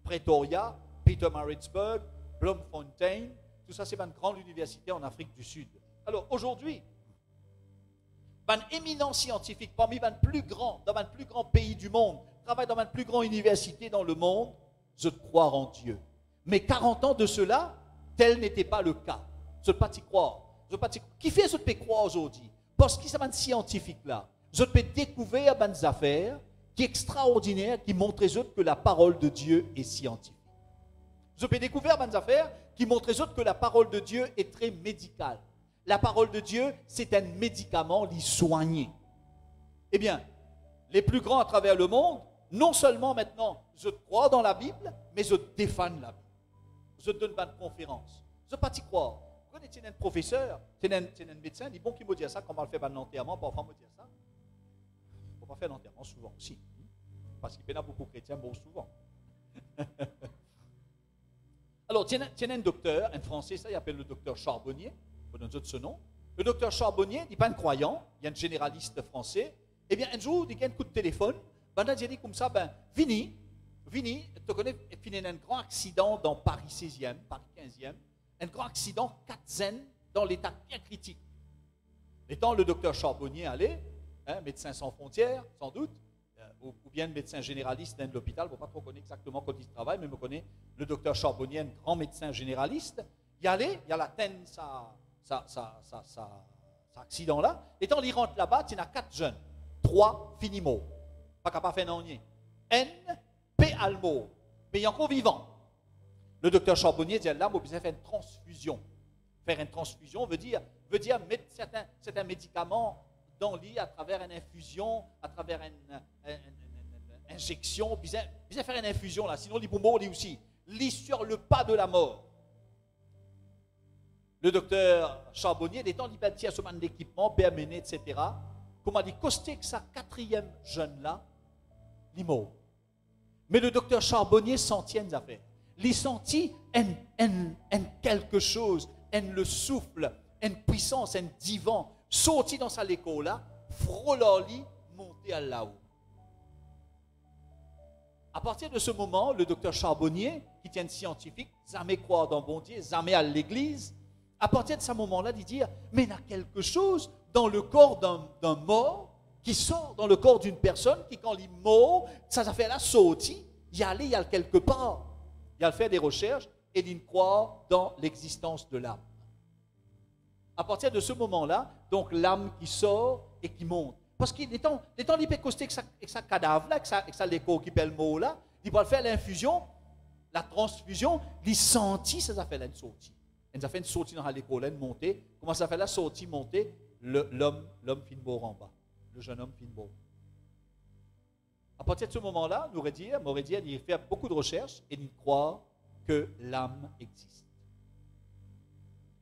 Pretoria, Pietermaritzburg, Bloemfontein. Tout ça, c'est une grande université en Afrique du Sud. Alors, aujourd'hui, un éminent scientifique, parmi les plus grands, dans un plus grand pays du monde, travaille dans une plus grande université dans le monde, je crois en Dieu. Mais 40 ans de cela, tel n'était pas le cas. Je ne peux pas y croire. Qui fait ce que je peux croire aujourd'hui? Parce que c'est un scientifique là. Je peux découvrir des affaires qui sont extraordinaires, qui montrent que la parole de Dieu est scientifique. Je peux découvrir des affaires qui montrent que la parole de Dieu est très médicale. La parole de Dieu, c'est un médicament l'y soigner. Eh bien, les plus grands à travers le monde, non seulement maintenant, je crois dans la Bible, mais je défends la Bible. Je donne une conférence. Je ne peux pas y croire. Vous connaissez un professeur, c'est un médecin, il dit bon qui me dit ça, comment on fait un enterrement, parfois me dire ça. Il ne faut pas faire l'enterrement souvent, si. Parce qu'il y a beaucoup de chrétiens, bon souvent. Alors, il y a un docteur, un français, ça, il appelle le docteur Charbonnier, on donne ce nom. Le docteur Charbonnier, il n'est pas un croyant, il y a un généraliste français. Eh bien, un jour, il y a un coup de téléphone, il a dit comme ça, Vini, tu connais, il y a un grand accident dans Paris 16e, Paris 15e, un grand accident, 4 zen, dans l'état bien critique. Étant le docteur Charbonnier allait, médecin sans frontières, sans doute, ou bien médecin généraliste dans l'hôpital, je ne sais pas trop connaître exactement quand il travaille, mais je connais le docteur Charbonnier, un grand médecin généraliste. Il allait, il a l'atteint sa accident-là. Étant il rentre là-bas, il y en a 4 jeunes, 3 finimo, pas capable de faire non. N, P, almo, mais il est encore vivant. Le docteur Charbonnier dit là, on a besoin de faire une transfusion. Faire une transfusion veut dire mettre certains médicaments dans le lit à travers une infusion, à travers une injection. Besoin faire une infusion là, sinon il peut mourir aussi. Lit sur le pas de la mort. Le docteur Charbonnier, étant liberté à ce moment d'équipement, permené, etc., comme a dit, costé que sa 4e jeune là, il mort. Mais le docteur Charbonnier sentit une affaire. Il sentit quelque chose, le souffle, une puissance, un divan, sorti dans sa école là, frôlant lui, monter à là-haut. À partir de ce moment, le docteur Charbonnier, qui tient scientifique, jamais croire dans bon Dieu, jamais à l'église, à partir de ce moment-là, il dit, mais il y a quelque chose dans le corps d'un mort qui sort dans le corps d'une personne qui, quand il mort, ça fait là sorti, il y a quelque part. Il a fait des recherches et il croit dans l'existence de l'âme. À partir de ce moment-là, donc l'âme qui sort et qui monte. Parce qu'il est temps il peut coster avec sa cadavre là, avec sa léco qui pèle le mot là, il va faire l'infusion, la transfusion, il sentit ça fait là une sortie. Il a fait une sortie dans l'école, une montée. Comment ça fait la sortie, montée? L'homme fin mort en bas. Le jeune homme fin mort. À partir de ce moment-là, m'aurait dit, il fait beaucoup de recherches et il croit que l'âme existe.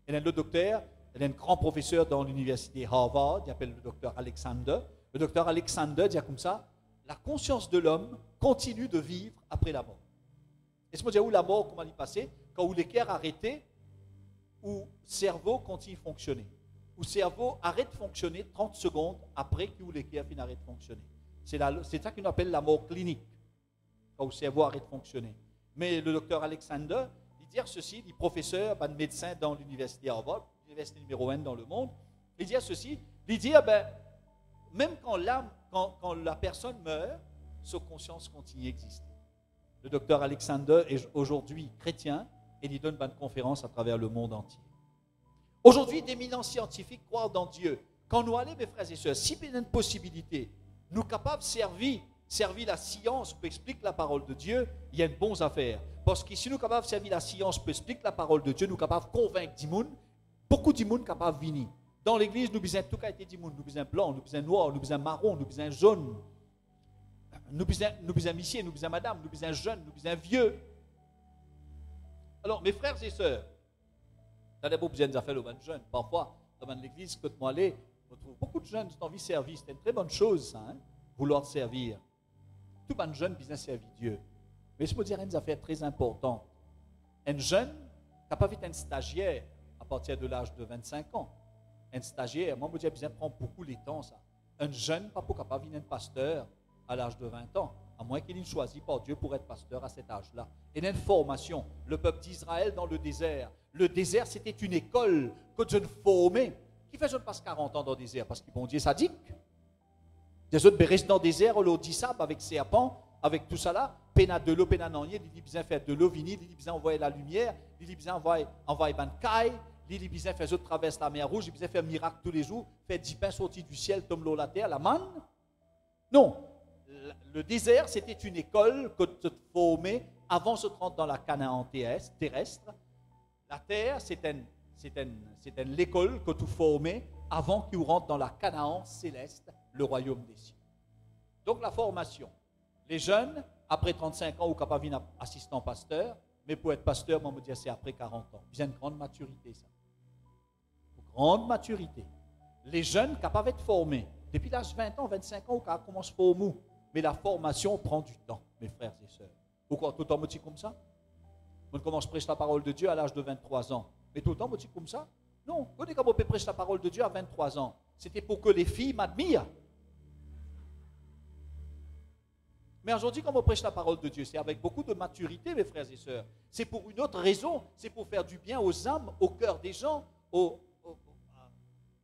Il y a le docteur, il y a un grand professeur dans l'université Harvard, il s'appelle le docteur Alexander. Le docteur Alexander dit comme ça, la conscience de l'homme continue de vivre après la mort. Et ce dire où la mort, comment il passait? Quand où l'équerre arrêté, où le cerveau continue de fonctionner. Où le cerveau arrête de fonctionner 30 secondes après que l'équerre arrête de fonctionner. C'est ça qu'on appelle la mort clinique, quand le cerveau arrête de fonctionner. Mais le docteur Alexander, il dit ceci, il est professeur, un médecin dans l'université Harvard, l'université numéro 1 dans le monde, il dit ceci, il dit, même quand la personne meurt, sa conscience continue d'exister. Le docteur Alexander est aujourd'hui chrétien et il donne une conférence à travers le monde entier. Aujourd'hui, d'éminents scientifiques croient dans Dieu. Quand nous allons, mes frères et sœurs, si il y a une possibilité, nous sommes capables de servir la science pour expliquer la parole de Dieu, il y a une bonne affaire. Parce que si nous sommes capables de servir la science pour expliquer la parole de Dieu, nous sommes capables de convaincre du monde, beaucoup de monde capables de venir. Dans l'église, nous besoin tout qualité du monde, nous besoin blanc, nous besoin noir, nous besoin marron, nous besoin jaune. Nous besoin monsieur, nous besoin madame, nous besoin jeune, nous besoin vieux. Alors, mes frères et sœurs, vous n'avez pas besoin de faire le jeunes. Parfois, dans l'église, quand moi allais, on trouve beaucoup de jeunes qui ont envie de servir. C'est une très bonne chose, ça, vouloir servir. Tout le jeune besoin de servir Dieu. Mais je peux dire une affaire très importante. Un jeune n'a pas vite un stagiaire à partir de l'âge de 25 ans. Un stagiaire, moi, je dis, prend beaucoup de temps, ça. Un jeune n'est pas capable de devenir un pasteur à l'âge de 20 ans, à moins qu'il ait choisi par Dieu pour être pasteur à cet âge-là. Et il y a une formation. Le peuple d'Israël dans le désert, c'était une école que je formais. Qui fait je ne passe 40 ans dans le désert? Parce que bon Dieu sadique. Des autres restent dans le désert, l'eau d'Issab avec serpent, avec tout ça là, pénat de l'eau, pénat n'ennier, il dit besoin faire de l'eau vinide, il dit besoin envoyer la lumière, il dit besoin envoyer ban caille, il dit besoin faire autres traverser la mer rouge, il dit besoin faire miracle tous les jours, faire 10 pains sortis du ciel, tombe l'eau la terre, la manne. Non. Le désert, c'était une école que tu te formais avant de se rendre dans la Canaan terrestre. La terre, c'était l'école que tu formais avant que tu rentres dans la Canaan céleste, le royaume des cieux. Donc la formation. Les jeunes, après 35 ans, ou capables de devenir assistant pasteur, mais pour être pasteur, moi, je me dis, c'est après 40 ans. Il y a une grande maturité, ça. Une grande maturité. Les jeunes capables d'être formés. Depuis l'âge de 20 ans, 25 ans, on commence à former. Mais la formation prend du temps, mes frères et sœurs. Pourquoi tout le temps, comme ça? On commence à prêcher la parole de Dieu à l'âge de 23 ans. Mais tout le temps, comme ça? Non. Vous savez comment on peut prêcher la parole de Dieu à 23 ans? C'était pour que les filles m'admirent. Mais aujourd'hui, quand on prêche la parole de Dieu, c'est avec beaucoup de maturité, mes frères et sœurs. C'est pour une autre raison. C'est pour faire du bien aux âmes, au cœur des gens.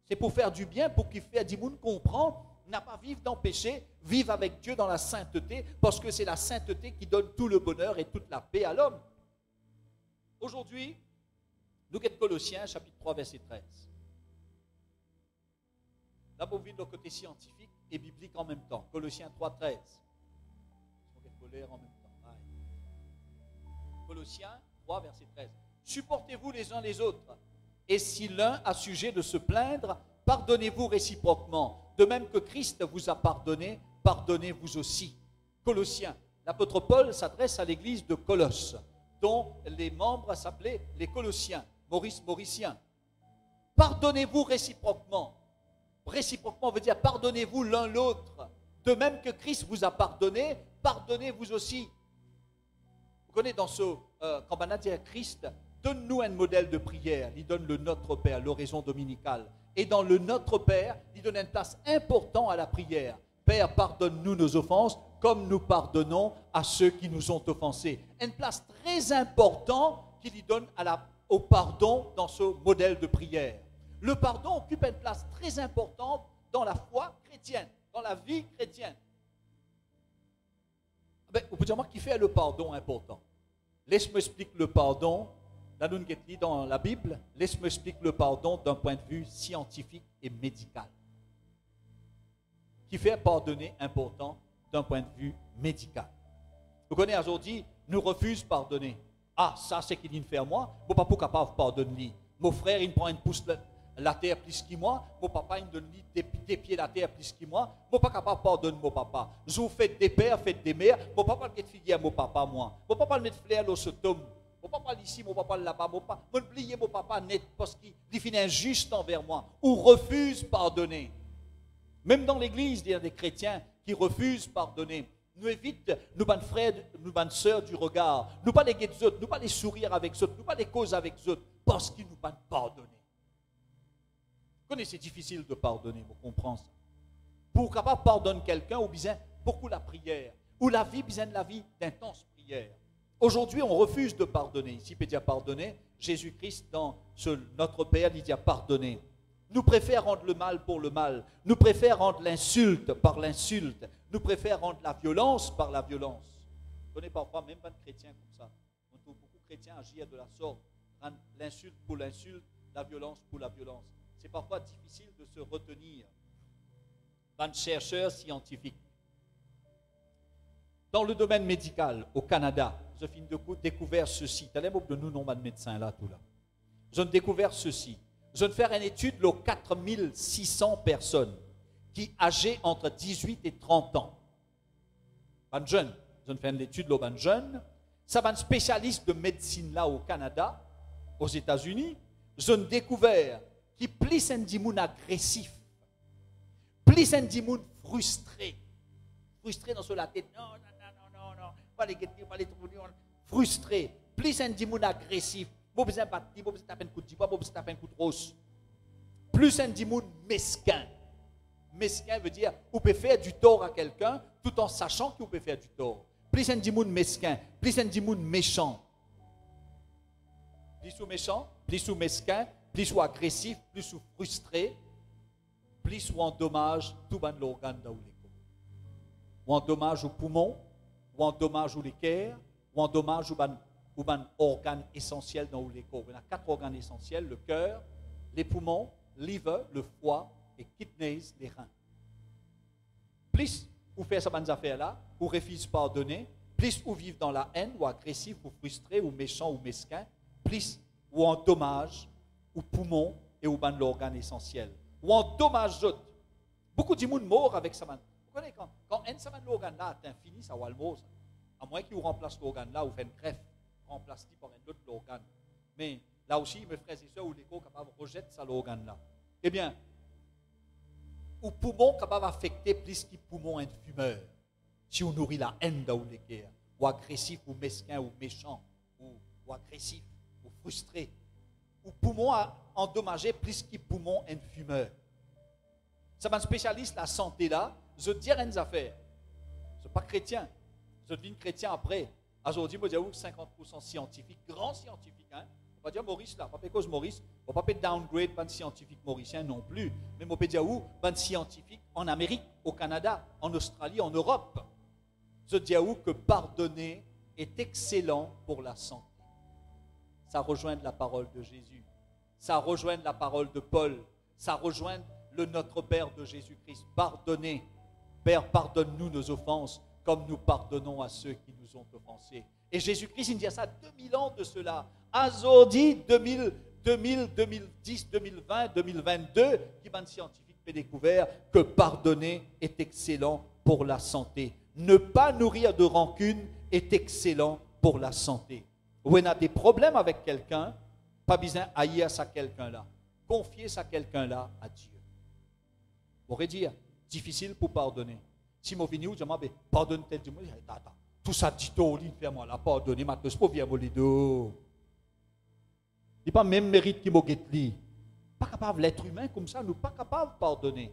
C'est pour faire du bien, pour qu'il fasse du monde comprend. N'a pas vivre dans le péché, vivre avec Dieu dans la sainteté, parce que c'est la sainteté qui donne tout le bonheur et toute la paix à l'homme. Aujourd'hui, nous sommes Colossiens, chapitre 3, verset 13. Là, vous vivez le côté scientifique et biblique en même temps. Colossiens 3, 13. On va lire en même temps. Colossiens 3, verset 13. Supportez-vous les uns les autres, et si l'un a sujet de se plaindre, pardonnez-vous réciproquement. De même que Christ vous a pardonné, pardonnez-vous aussi. Colossiens. L'apôtre Paul s'adresse à l'église de Colosse, dont les membres s'appelaient les Colossiens, Mauriciens. Pardonnez-vous réciproquement. Réciproquement veut dire pardonnez-vous l'un l'autre. De même que Christ vous a pardonné, pardonnez-vous aussi. Vous connaissez dans ce, quand on a dit à Christ, donne-nous un modèle de prière. Il donne le Notre Père, l'oraison dominicale. Et dans le Notre Père, il donne une place importante à la prière. Père, pardonne-nous nos offenses, comme nous pardonnons à ceux qui nous ont offensés. Une place très importante qu'il y donne au pardon dans ce modèle de prière. Le pardon occupe une place très importante dans la foi chrétienne, dans la vie chrétienne. Vous pouvez dire, moi, qui fait le pardon important? Laisse-moi expliquer le pardon. Là, nous sommes dans la Bible. Laisse-moi expliquer le pardon d'un point de vue scientifique et médical. Qui fait pardonner important d'un point de vue médical. Vous connaissez aujourd'hui, nous refusons de pardonner. Ah, ça c'est qu'il vient faire moi. Mon papa capable de pardonner. Mon frère, il me prend une pousse la terre plus que moi, mon papa il me donne des pieds la terre plus que moi, mon papa capable pardonner mon papa. Je vous fais des pères, faites des mères, mon papa le met figuier mon papa moi. Mon papa le met fleur au sotom. Mon papa ici, mon papa là-bas, mon papa, m'oublier mon papa net parce qu'il finit injuste envers moi ou refuse pardonner. Même dans l'église, il y a des chrétiens qui refusent pardonner. Nous évitons, nous, bonnes frères, nous, bonnes sœurs du regard, nous pas les guetter les autres, nous pas les sourire avec les autres, nous pas les causes avec les autres, parce qu'ils nous pas pardonner. Vous connaissez, c'est difficile de pardonner, vous comprenez ça. Pour capable pardonner quelqu'un, ou bien beaucoup la prière, ou la vie, bien la vie d'intense prière. Aujourd'hui, on refuse de pardonner. Ici, il dit à pardonner. Jésus-Christ, dans notre Père, il dit à pardonner. Nous préférons rendre le mal pour le mal. Nous préférons rendre l'insulte par l'insulte. Nous préférons rendre la violence par la violence. Je connais parfois même pas de chrétiens comme ça. On trouve beaucoup de chrétiens agir de la sorte. Rendre l'insulte pour l'insulte, la violence pour la violence. C'est parfois difficile de se retenir. Van chercheurs scientifiques. Dans le domaine médical, au Canada, je finis de découvrir ceci. T'as l'air de nous, non, de médecins là, tout là. Je ai découvert ceci. Je vais faire une étude de 4600 personnes qui âgées entre 18 et 30 ans. Ban jeunes. Je vais faire une étude de ban jeunes. Ça va un spécialiste de médecine là au Canada, aux États-Unis. Je ai découvert qui plus un dimoun agressif, plus un dimoun frustré. Frustré dans la tête. Non. Pas les guetter, pas les trouver. Frustré. Plus un dimoun agressif. Pas besoin de battre, pas besoin de taper un coup de diva, pas besoin de taper un coup de rose. Plus un dimoun mesquin. Mesquin veut dire, vous pouvez faire du tort à quelqu'un tout en sachant que vous pouvez faire du tort. Plus un dimoun mesquin, plus un dimoun méchant. Plus ou méchant, plus ou mesquin, plus ou agressif, plus ou frustré, plus ou endommage tout ban l'organe d'Aouléko. Ou endommage au poumon, ou endommage au l'équerre, ou endommage au ban organes essentiels dans l'Aouléko. Il y a 4 organes essentiels, le cœur, les poumons, liver, le foie et kidneys, les reins. Plus vous faites ces affaires-là, vous refusez pardonner, plus vous vivez dans la haine, ou agressif, ou frustré, ou méchant, ou mesquin, plus ou endommage ou poumon et ou ban l'organe essentiel. Ou endommage d'autres. Beaucoup de monde mort avec ça. Vous connaissez quand un ça l'organe là atteint fini, ça va le mort. À moins qu'il remplace l'organe là ou fait une greffe, remplace-t-il par un autre organe. Mais là aussi, mes frères et sœurs, ou l'écho capable de rejeter ça l'organe là. Eh bien, ou poumon capable d'affecter plus que poumon un fumeur. Si on nourrit la haine dans l'équerre, ou agressif, ou mesquin, ou méchant, ou agressif, ou frustré. Ou poumon endommagé plus que poumon un fumeur. Ça va un spécialiste la santé là, je dis une affaire. Je ne suis pas chrétien. Je deviens chrétien après. Aujourd'hui, je dis 50% scientifique, grand scientifique. Hein? On va dire Maurice là, pas cause Maurice, on ne va pas downgrade pas de scientifique mauricien non plus. Mais on peut dire pas de scientifique en Amérique, au Canada, en Australie, en Europe. Je dis que pardonner est excellent pour la santé. Ça rejoint la parole de Jésus. Ça rejoint la parole de Paul. Ça rejoint le Notre Père de Jésus-Christ. Pardonnez. Père, pardonne-nous nos offenses comme nous pardonnons à ceux qui nous ont offensés. Et Jésus-Christ, il dit ça 2000 ans de cela. Aujourd'hui, 2000, 2010, 2020, 2022, qui va un scientifique fait découvert que pardonner est excellent pour la santé. Ne pas nourrir de rancune est excellent pour la santé. Où on a des problèmes avec quelqu'un, pas besoin haïr ça quelqu'un-là. Confier ça quelqu'un-là à Dieu. On pourrait dire, difficile pour pardonner. Si je viens, je dis, pardonne tel Dieu. Tout ça dit au lit, fais-moi la pardonner, maintenant, je peux bien me l'aider. Il n'y a pas même mérite qui m'a guetté. Pas capable, l'être humain comme ça, nous pas capable de pardonner.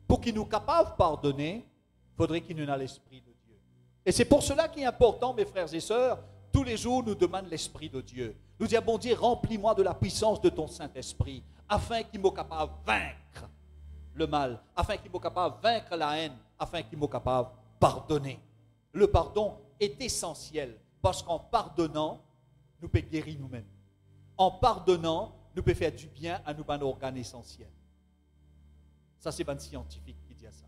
Pour qu'il nous capable de pardonner, il faudrait qu'il nous ait l'Esprit de Dieu. Et c'est pour cela qu'il est important, mes frères et sœurs, tous les jours, nous demande l'Esprit de Dieu. Nous disons, bon Dieu, remplis-moi de la puissance de ton Saint-Esprit, afin qu'il m'ait capable de vaincre le mal, afin qu'il m'ait capable de vaincre la haine, afin qu'il m'ait capable de pardonner. Le pardon est essentiel, parce qu'en pardonnant, nous pouvons guérir nous-mêmes. En pardonnant, nous pouvons faire du bien à nos organes essentiels. Ça, c'est un scientifique qui dit ça.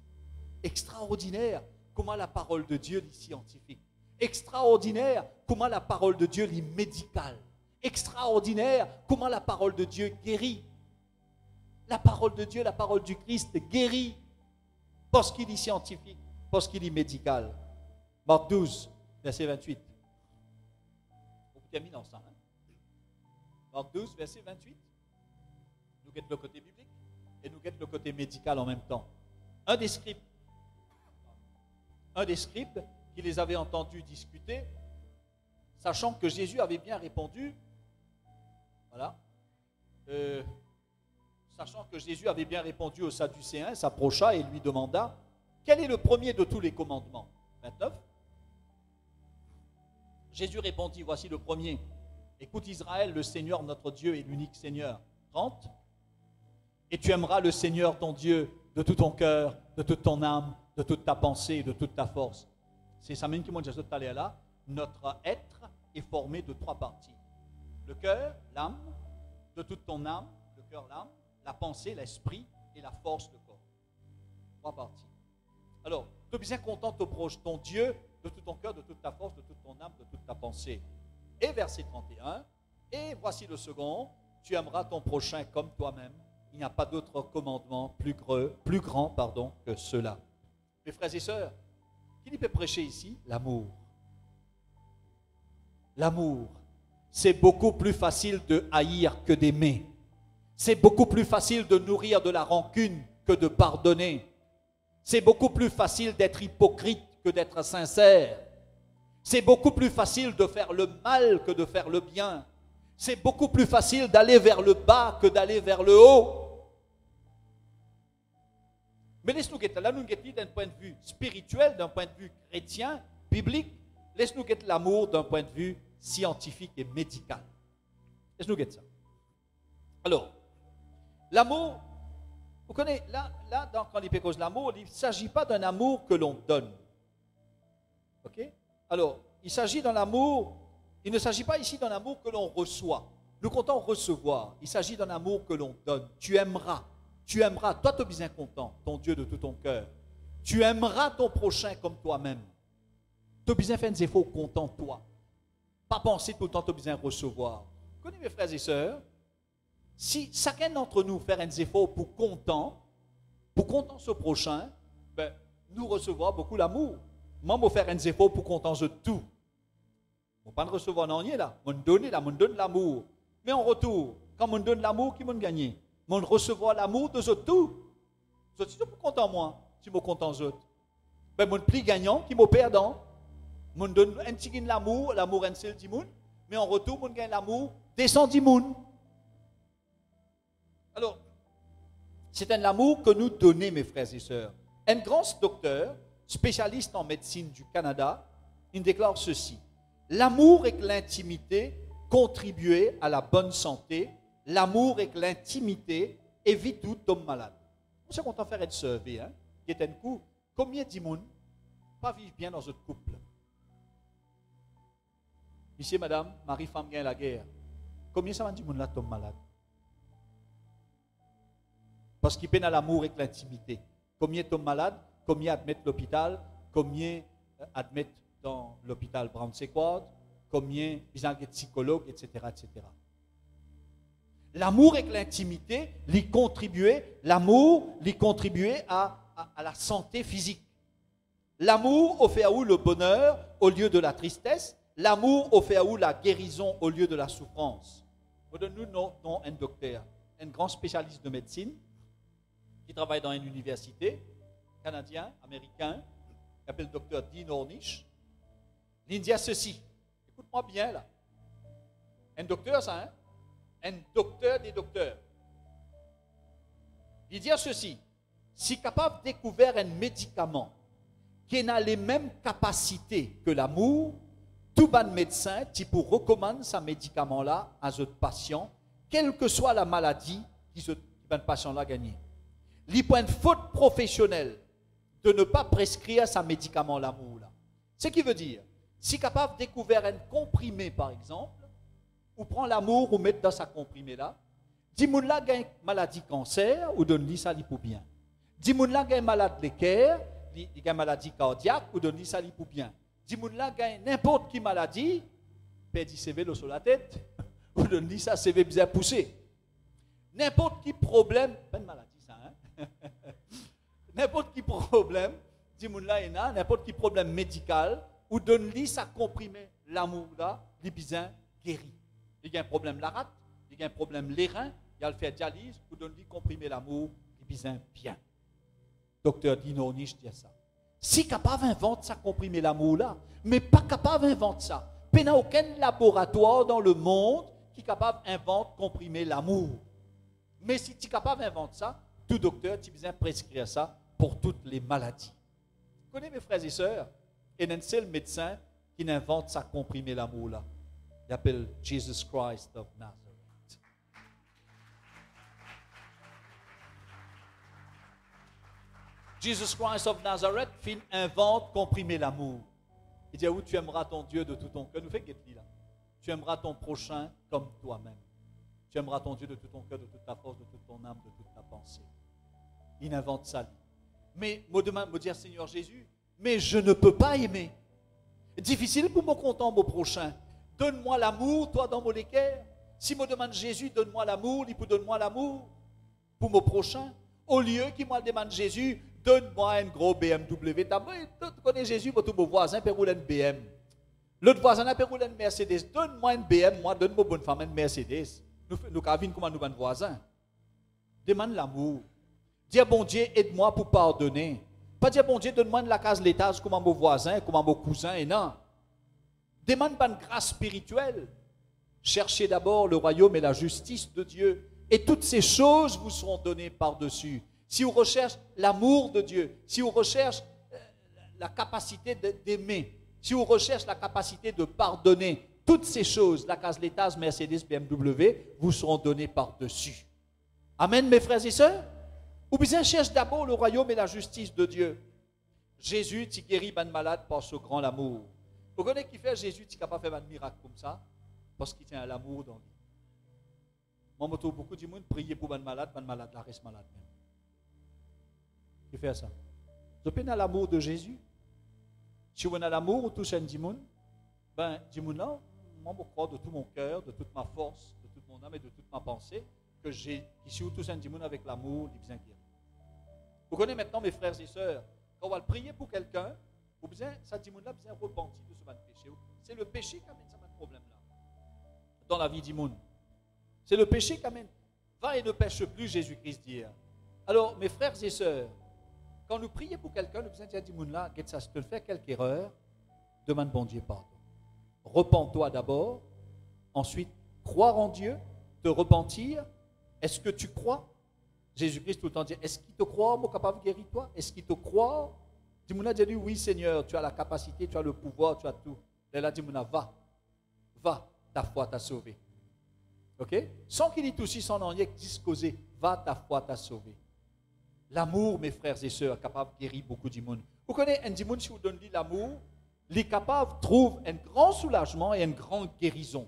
Extraordinaire, comment la parole de Dieu est scientifique. Extraordinaire, comment la parole de Dieu est médicale. Extraordinaire, comment la parole de Dieu guérit. La parole de Dieu, la parole du Christ guérit parce qu'il est scientifique, parce qu'il est médical. Marc 12, verset 28. On termine ensemble. Marc 12, verset 28. Nous guettons le côté biblique et nous guettons le côté médical en même temps. Un des scribes qui les avait entendus discuter, sachant que Jésus avait bien répondu, voilà, sachant que Jésus avait bien répondu aux Sadducéens, s'approcha et lui demanda, quel est le premier de tous les commandements? 29. Jésus répondit, voici le premier. Écoute Israël, le Seigneur notre Dieu est l'unique Seigneur. 30. Et tu aimeras le Seigneur ton Dieu de tout ton cœur, de toute ton âme, de toute ta pensée et de toute ta force. C'est ça même qui m'a dit là. Notre être est formé de 3 parties. Le cœur, l'âme, de toute ton âme, le cœur, l'âme, la pensée, l'esprit et la force, le corps. 3 parties. Alors, tu es bien content de ton Dieu de tout ton cœur, de toute ta force, de toute ton âme, de toute ta pensée. Et verset 31, et voici le second, tu aimeras ton prochain comme toi-même. Il n'y a pas d'autre commandement plus grand que cela. Mes frères et sœurs, qui peut prêcher ici? L'amour. L'amour. C'est beaucoup plus facile de haïr que d'aimer. C'est beaucoup plus facile de nourrir de la rancune que de pardonner. C'est beaucoup plus facile d'être hypocrite que d'être sincère. C'est beaucoup plus facile de faire le mal que de faire le bien. C'est beaucoup plus facile d'aller vers le bas que d'aller vers le haut. Mais laisse-nous guetter, là nous guetter d'un point de vue spirituel, d'un point de vue chrétien, biblique. Laisse-nous guetter l'amour d'un point de vue scientifique et médical. Laisse-nous guetter ça. Alors, l'amour, vous connaissez, là quand il cause l'amour, il ne s'agit pas d'un amour que l'on donne. Ok? Alors, il ne s'agit pas ici d'un amour que l'on reçoit. Nous comptons recevoir. Il s'agit d'un amour que l'on donne. Tu aimeras. Toi, tu es bien content, ton Dieu de tout ton cœur. Tu aimeras ton prochain comme toi-même. Tu as besoin de faire des efforts content toi. Pas penser tout le temps, tu as besoin de recevoir. Vous connaissez mes frères et sœurs? Si chacun d'entre nous fait un effort pour content ce prochain, ben, nous recevons beaucoup l'amour. Moi, je vais faire un effort pour content de tout. Je ne vais pas recevoir rien là. Je donne l'amour. Mais en retour, quand je donne l'amour, qui m'a gagné? Je recevoir l'amour de tout. Je suis pour content moi, si je suis content d'autres. Ben, je suis plus gagnant qui me perdant. Je donne un petit l'amour un seul dimoun, mais en retour, je gagne l'amour des 100 dimoun. Alors, c'est un amour que nous donnons, mes frères et sœurs. Un grand docteur, spécialiste en médecine du Canada, il déclare ceci. L'amour et l'intimité contribuent à la bonne santé. L'amour et l'intimité évitent tout homme malade. On s'est content de faire une survey, hein, qui est un coup. Combien de monde pas vivent bien dans votre couple? Monsieur, madame, mari, femme gagne la guerre. Combien ça va dire là tombe malade? Parce qu'il peine à l'amour et l'intimité. Combien tombe malade? Combien admettent l'hôpital? Combien admettent dans l'hôpital Brown Sequard? Combien ils ont des psychologues, etc., etc. L'amour et l'intimité, l'amour lui contribuait à la santé physique. L'amour offre à vous le bonheur au lieu de la tristesse. L'amour offre à vous la guérison au lieu de la souffrance. Nous donnons un docteur, un grand spécialiste de médecine qui travaille dans une université, canadien, américain, qui s'appelle le docteur Dean Ornish. Il dit ceci, écoute-moi bien là. Un docteur, ça, hein? Un docteur des docteurs. Il dit ceci, si capable de découvrir un médicament qui n'a les mêmes capacités que l'amour, tout bon médecin qui pour recommander ce médicament-là à ce patient, quelle que soit la maladie que ce patient-là a gagné. Il point de faute professionnelle de ne pas prescrire ce médicament l'amour-là. Ce qui veut dire, si capable de découvrir un comprimé, par exemple, ou prend l'amour ou met dans sa comprimé-là, dis moun la gagne maladie cancer ou donne-lui ça pour bien. Dis moun la gagne malade de cœur, il gagne maladie cardiaque ou donne-lui ça pour bien. Dis moun la gagne n'importe qui maladie, perdit CV sur la tête ou donne-lui ça CV bien poussé. N'importe qui problème, pas de maladie ça, hein? N'importe qui problème, dis n'importe qui problème médical, ou donne-lui ça comprimé, l'amour là, les bisins guéri. Il y a un problème la rate, il y a un problème les reins, il y a le fait dialyse, ou donne-lui comprimer l'amour, les bisins bien. Docteur Dino Niche dit ça. Si capable invente ça comprimer l'amour là, mais pas capable invente ça. Il n'y a aucun laboratoire dans le monde qui est capable invente comprimer l'amour. Mais si tu es capable d'inventer ça, tout docteur, tu as besoin de prescrire ça pour toutes les maladies. Vous connaissez mes frères et sœurs? Et il y a un seul médecin qui invente ça comprimer l'amour là. Il s'appelle Jesus Christ of Nazareth. Jesus Christ of Nazareth invente comprimer l'amour. Il dit, où tu aimeras ton Dieu de tout ton cœur. Nous fait qu'est-ce là? Tu aimeras ton prochain comme toi-même. Tu aimeras ton Dieu de tout ton cœur, de toute ta force, de toute ton âme, de toute ta pensée. Il invente ça. Mais me dire, Seigneur Jésus, mais je ne peux pas aimer. Difficile pour me content mon prochain. Donne-moi l'amour, toi, dans mon équerre. Si me demande Jésus, donne-moi l'amour, il peut donner-moi l'amour pour mon prochain. Au lieu qu'il me demande Jésus, donne-moi un gros BMW. Tu connais Jésus, pour tous vos voisins, pour rouler une BM. L'autre voisin a rouler une Mercedes. Donne-moi une BM, moi, donne-moi bonne femme une Mercedes. Nous avons comme nous, bon voisins. Demande l'amour. Dis à bon Dieu, aide-moi pour pardonner. Pas dire bon Dieu, donne-moi la case l'étage comme mon voisin, comme mon cousin, et non. Demande pas une grâce spirituelle. Cherchez d'abord le royaume et la justice de Dieu. Et toutes ces choses vous seront données par-dessus. Si vous recherchez l'amour de Dieu, si vous recherchez la capacité d'aimer, si vous recherchez la capacité de pardonner, toutes ces choses, la case l'étage, Mercedes, BMW, vous seront données par-dessus. Amen, mes frères et sœurs. Ou bien cherche d'abord le royaume et la justice de Dieu. Jésus, tu guéris les malades par ce grand amour. Vous connaissez qui fait Jésus, tu es capable de faire un miracle comme ça, parce qu'il tient à l'amour dans lui. Moi, je trouve beaucoup de monde prier pour les malades la reste malade même. Qui fait ça? Vous avez l'amour de Jésus. Si vous avez l'amour, vous touchez un démon, ben, démon là, moi, je crois de tout mon cœur, de toute ma force, de toute mon âme et de toute ma pensée, que j'ai, si vous touchez un démon avec l'amour, il vient guérir. Vous connaissez maintenant, mes frères et sœurs, quand on va prier pour quelqu'un, vous besoin, ça démon-là, besoin repentir de ce péché. C'est le péché qui amène ce problème-là dans la vie du monde. C'est le péché qui amène. Va et ne pêche plus, Jésus-Christ dit. Alors, mes frères et sœurs, quand nous prions pour quelqu'un, nous besoin dire à démon-là, ça se te fait quelque erreur, demande bon Dieu pardon. Repends-toi d'abord, ensuite, croire en Dieu, te repentir. Est-ce que tu crois? Jésus-Christ tout le temps dit, est-ce qu'il te croit, mon capable de guérir toi? Est-ce qu'il te croit? Dimouna dit, oui Seigneur, tu as la capacité, tu as le pouvoir, tu as tout. Et là, Dimouna, va, ta foi t'a sauvé. Ok? Sans qu'il ait aussi son nom, disposé, va, ta foi t'a sauvé. L'amour, mes frères et sœurs, est capable de guérir beaucoup de monde. Vous connaissez un démon, si vous donnez l'amour, il est capable de trouver un grand soulagement et une grande guérison.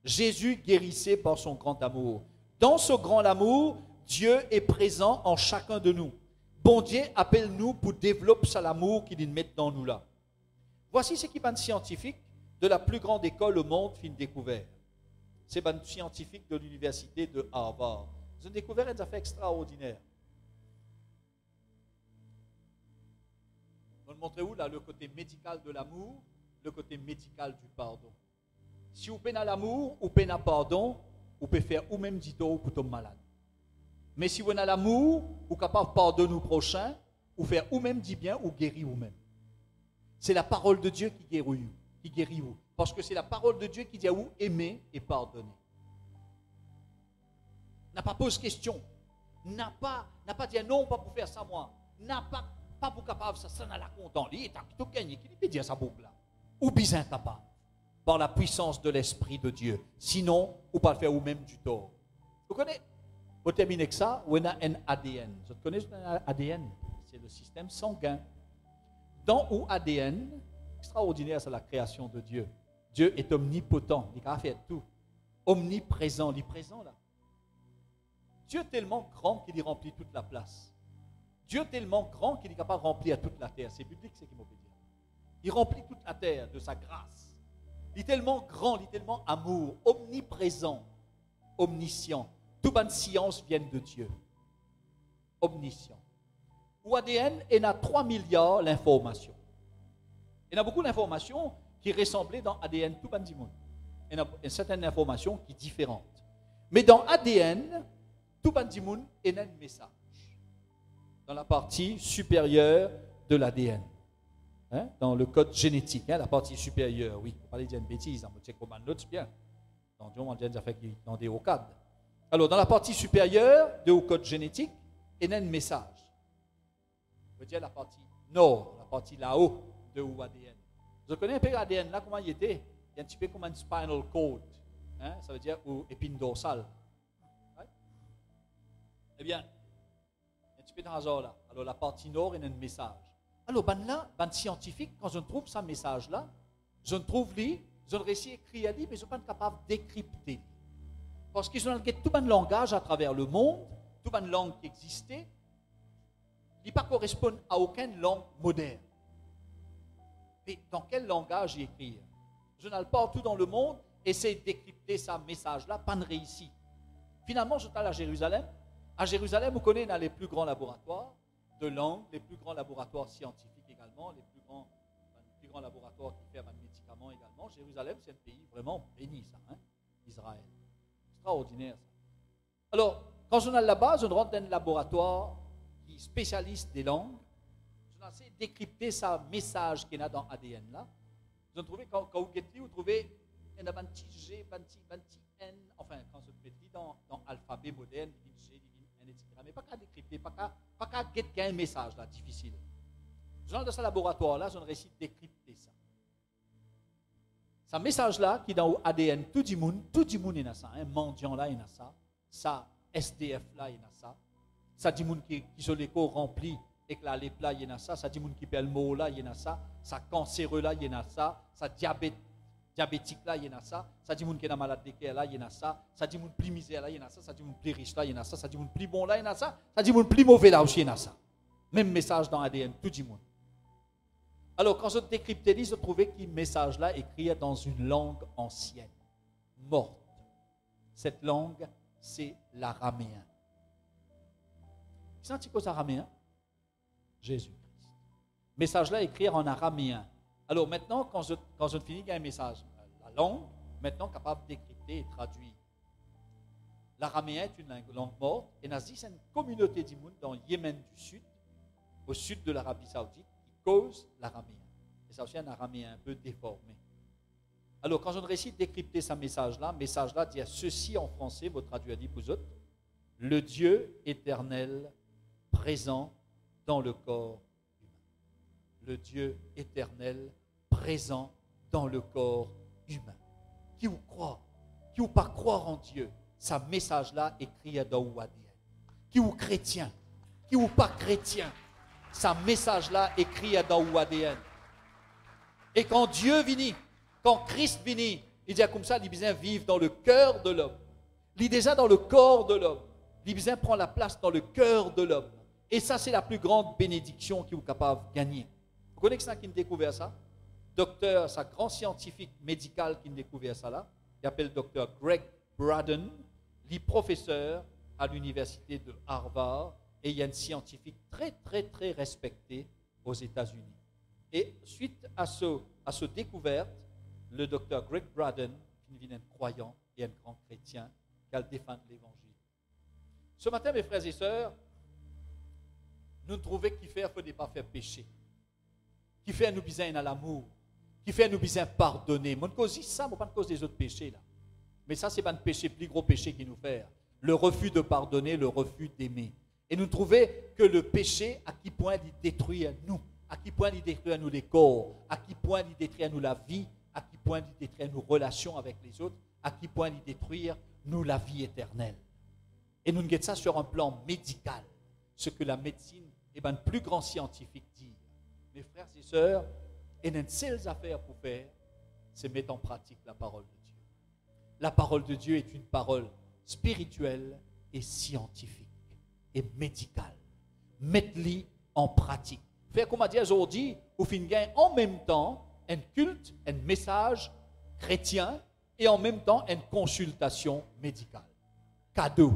Jésus guérissait par son grand amour. Dans ce grand amour, Dieu est présent en chacun de nous. Bon Dieu appelle-nous pour développer cet amour qu'il met dans nous là. Voici ce qui est un scientifique de la plus grande école au monde fin découvert. C'est un scientifique de l'université de Harvard. Ils ont découvert une affaire extraordinaire. On va montrer où là le côté médical de l'amour, le côté médical du pardon. Si vous peinez l'amour ou peinez pardon, vous pouvez faire ou même du tort pour tomber malade. Mais si vous avez l'amour, vous êtes capable de pardonner au prochain, ou faire ou même du bien, ou guérir vous-même. C'est la parole de Dieu qui guérit vous. Parce que c'est la parole de Dieu qui dit à vous aimer et pardonner. N'a pas posé question. N'a pas dit non, pas pour faire ça moi. N'a pas pour capable ça n'a la compte en lui. Et t'as plutôt gagné. Qui peut dire ça boucle là? Ou bien capable. Par la puissance de l'Esprit de Dieu. Sinon, ou pas le faire vous-même du tort. Vous connaissez? Pour terminer avec ça, on a un ADN. Vous connaissez l'ADN? C'est le système sanguin. Dans ou ADN, extraordinaire, c'est la création de Dieu. Dieu est omnipotent, il a fait tout. Omniprésent, il est présent là. Dieu est tellement grand qu'il y remplit toute la place. Dieu est tellement grand qu'il est capable de remplir toute la terre. C'est biblique, c'est ce qu'il m'a dit. Il remplit toute la terre de sa grâce. Il est tellement grand, il est tellement amour, omniprésent, omniscient, toute bonne science vient de Dieu. Omniscient. Ou ADN, il y a 3 milliards d'informations. Il y a beaucoup d'informations qui ressemblent dans ADN tout le monde. Il y a certaines informations qui sont différentes. Mais dans ADN, tout le monde il y a un message. Dans la partie supérieure de l'ADN. Hein? Dans le code génétique, hein? La partie supérieure, oui. On parler d'une bêtise, on sait comment l'autre, bien. Donc, on dit dans des hauts cadres. Alors, dans la partie supérieure de code génétique, il y a un message. On veut dire la partie nord, la partie là-haut de ADN. Vous connaissez un peu l'ADN là, comment il était? Il y a un petit peu comme un spinal cord. Hein? Ça veut dire ou épine dorsale. Ouais? Eh bien, il y a un petit peu de hasard là. Alors, la partie nord, il y a un message. Alors, ben scientifique, quand je trouve ce message-là, je trouve lui, je réussis à écrire lui, mais je ne suis pas capable de décrypter. Parce qu'ils ont tout un langage à travers le monde, toute une langue qui existait, qui ne correspond à aucune langue moderne. Mais dans quel langage y écrire? Je n'ai partout dans le monde, essayer de décrypter ce message-là, pas de réussi. Finalement, je suis allé à Jérusalem. À Jérusalem, vous connaissez les plus grands laboratoires de langue, les plus grands laboratoires scientifiques également, les plus grands laboratoires qui font des médicaments également. Jérusalem, c'est un pays vraiment béni, ça, hein? Israël. Extraordinaire, ça. Alors, quand je suis là-bas, je rentre dans un laboratoire qui est spécialiste des langues. Je vais essayer de décrypter ce message qu'il y a dans l'ADN là. Je trouvais, quand vous trouvez, vous trouvez un petit G, un petit N, enfin, quand je fais dans l'alphabet moderne, G, N, etc. Mais pas qu'à décrypter, pas qu'à get un message là, difficile. Je rentre dans ce laboratoire-là, je réussis de décrypter ça. Ce message-là, qui est dans l'ADN, tout le monde il a ça. Un mendiant là, il a ça. Ça, SDF là, il a ça. Ça dit monde qui sont les corps remplis et que la lèpre là, il a ça. Ça dit monde qui perd le mot là, il a ça. Ça cancéreux là, il a ça. Ça diabétique là, il a ça. Ça dit monde qui est malade de cœur là, il a ça. Ça dit monde plus misère là, il a ça. Ça dit monde plus riche là, il a ça. Ça dit monde plus bon là, il a ça. Ça dit monde plus mauvais là aussi, il a ça. Même message dans l'ADN, tout le monde. Alors, quand je décryptais, je trouvais que ce message-là écrit dans une langue ancienne, morte. Cette langue, c'est l'araméen. C'est un petit peu araméen? Jésus-Christ. Message-là écrit en araméen. Alors maintenant, quand je finis, il y a un message. La langue, maintenant, capable de décrypter et traduire. L'araméen est une langue morte. Et Nazi, c'est une communauté du monde dans le Yémen du Sud, au sud de l'Arabie Saoudite, cause l'araméen. Et c'est aussi un araméen un peu déformé. Alors, quand je réussis de décrypter ce message-là dit ceci en français, vous traduisez dit vous autres, le Dieu éternel présent dans le corps humain. Le Dieu éternel présent dans le corps humain. Qui vous croit, qui vous pas croire en Dieu, ce message-là écrit dans l'ADN. Qui vous chrétien, qui vous pas chrétien, ce message-là écrit dans l'ADN. Et quand Dieu vient, quand Christ vient, il dit comme ça, il vient vivre dans le cœur de l'homme. Il est déjà dans le corps de l'homme. Il vient prendre la place dans le cœur de l'homme. Et ça, c'est la plus grande bénédiction qu'il est capable de gagner. Vous connaissez ça qui a découvert ça? Docteur, c'est un grand scientifique médical qui a découvert ça là. Il s'appelle docteur Greg Braden. Il est professeur à l'université de Harvard. Et il y a un scientifique très, très, très respecté aux États-Unis. Et suite à ce découverte, le docteur Greg Braden, qui est un croyant et un grand chrétien, qui a défendu l'Évangile. Ce matin, mes frères et sœurs, nous trouvons qu'il ne faut pas faire péché. Qui fait nous besoin à l'amour. Qui fait nous besoin pardonner. Mon cause ça, moi pas de cause des autres péchés là. Mais ça, c'est pas un péché, plus gros péché qui nous fait. Le refus de pardonner, le refus d'aimer. Et nous trouvons que le péché, à qui point il détruit nous. À qui point il détruit nous les corps. À qui point il détruit nous la vie. À qui point il détruit nos relations avec les autres. À qui point il détruit nous la vie éternelle. Et nous regardons ça sur un plan médical. Ce que la médecine et le plus grand scientifique dit. Mes frères et sœurs, et une seule affaire pour faire, c'est mettre en pratique la parole de Dieu. La parole de Dieu est une parole spirituelle et scientifique et médicale. Mettez-les en pratique. Faire comme on dit aujourd'hui, vous finissez en même temps un culte, un message chrétien et en même temps une consultation médicale. cadeau.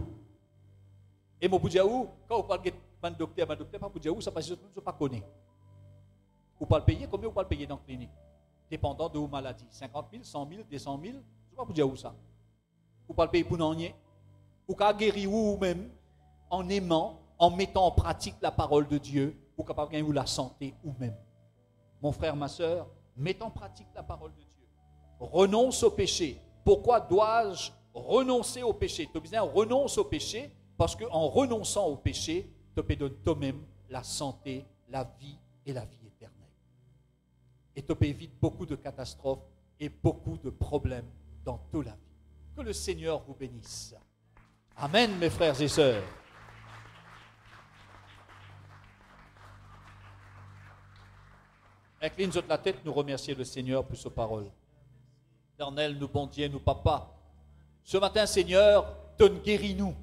Et moi, je vous dis, quand vous parlez de docteur, pas vous dire où ça passe, je ne pas connaître. Vous pas le payer, combien vous pas le payer dans la clinique? Dépendant de vos maladies. 50 000, 100 000, 200 000, je ne sais pas vous dire où ça. Vous pas le payer pour n'en rien. Vous pouvez guérir vous-même en aimant, en mettant en pratique la parole de Dieu, vous capable de gagner la santé vous-même. Mon frère, ma soeur, mettez en pratique la parole de Dieu. Renonce au péché. Pourquoi dois-je renoncer au péché? Tu bien renonce au péché parce qu'en renonçant au péché, tu peux donner toi-même la santé, la vie et la vie éternelle. Et tu peux éviter beaucoup de catastrophes et beaucoup de problèmes dans toute la vie. Que le Seigneur vous bénisse. Amen, mes frères et sœurs. Incline la tête, nous remercier le Seigneur pour ses paroles. Éternel, nous bon Dieu, nous papa. Ce matin, Seigneur, guéris-nous.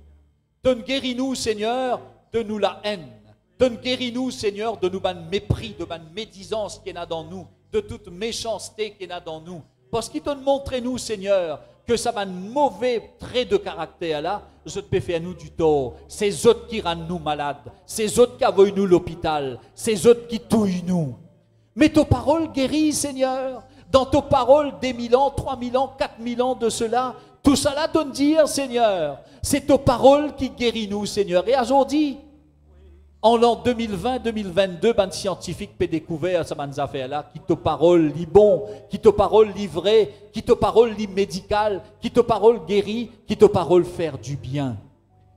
Guéris-nous, Seigneur, de nous la haine. Guéris-nous, Seigneur, de nous ban mépris, de ban médisance qui est là dans nous, de toute méchanceté qui est là dans nous. Parce qu'il te montre nous, Seigneur, que ça va un mauvais trait de caractère là, je te peux faire nous du tort. C'est autres qui rendent nous malades, c'est autres qui envoient nous l'hôpital, c'est autres qui touillent nous. Mais tes paroles guérissent, Seigneur. Dans tes paroles, des 1000 ans, 3000 ans, 4000 ans de cela, tout cela donne dire, Seigneur, c'est tes paroles qui guérissent nous, Seigneur. Et aujourd'hui, en l'an 2020-2022, ben scientifique peut découvrir ça ben affaire là, qui te parole lit bon, qui te parole livré, qui te parole lit médical, qui te parole guéri, qui te parole faire du bien.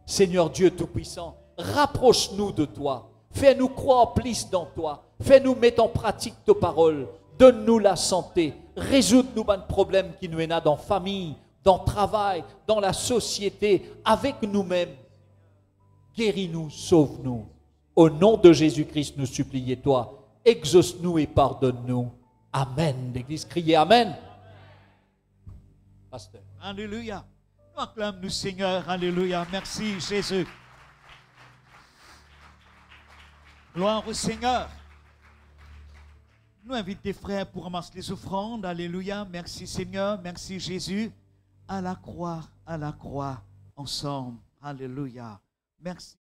Seigneur Dieu Tout-Puissant, rapproche-nous de toi, fais-nous croire plus dans toi, fais-nous mettre en pratique tes paroles, donne-nous la santé, résoudre-nous les problèmes qui nous sont dans la famille, dans le travail, dans la société, avec nous-mêmes. Guéris-nous, sauve-nous. Au nom de Jésus-Christ, nous supplions toi, exauce-nous et pardonne-nous. Amen. L'Église criait Amen. Pasteur. Alléluia. Nous acclamons nous, Seigneur. Alléluia. Merci, Jésus. Gloire au Seigneur. Nous invitons les frères pour ramasser les offrandes. Alléluia. Merci, Seigneur. Merci, Jésus. À la croix, ensemble. Alléluia. Merci.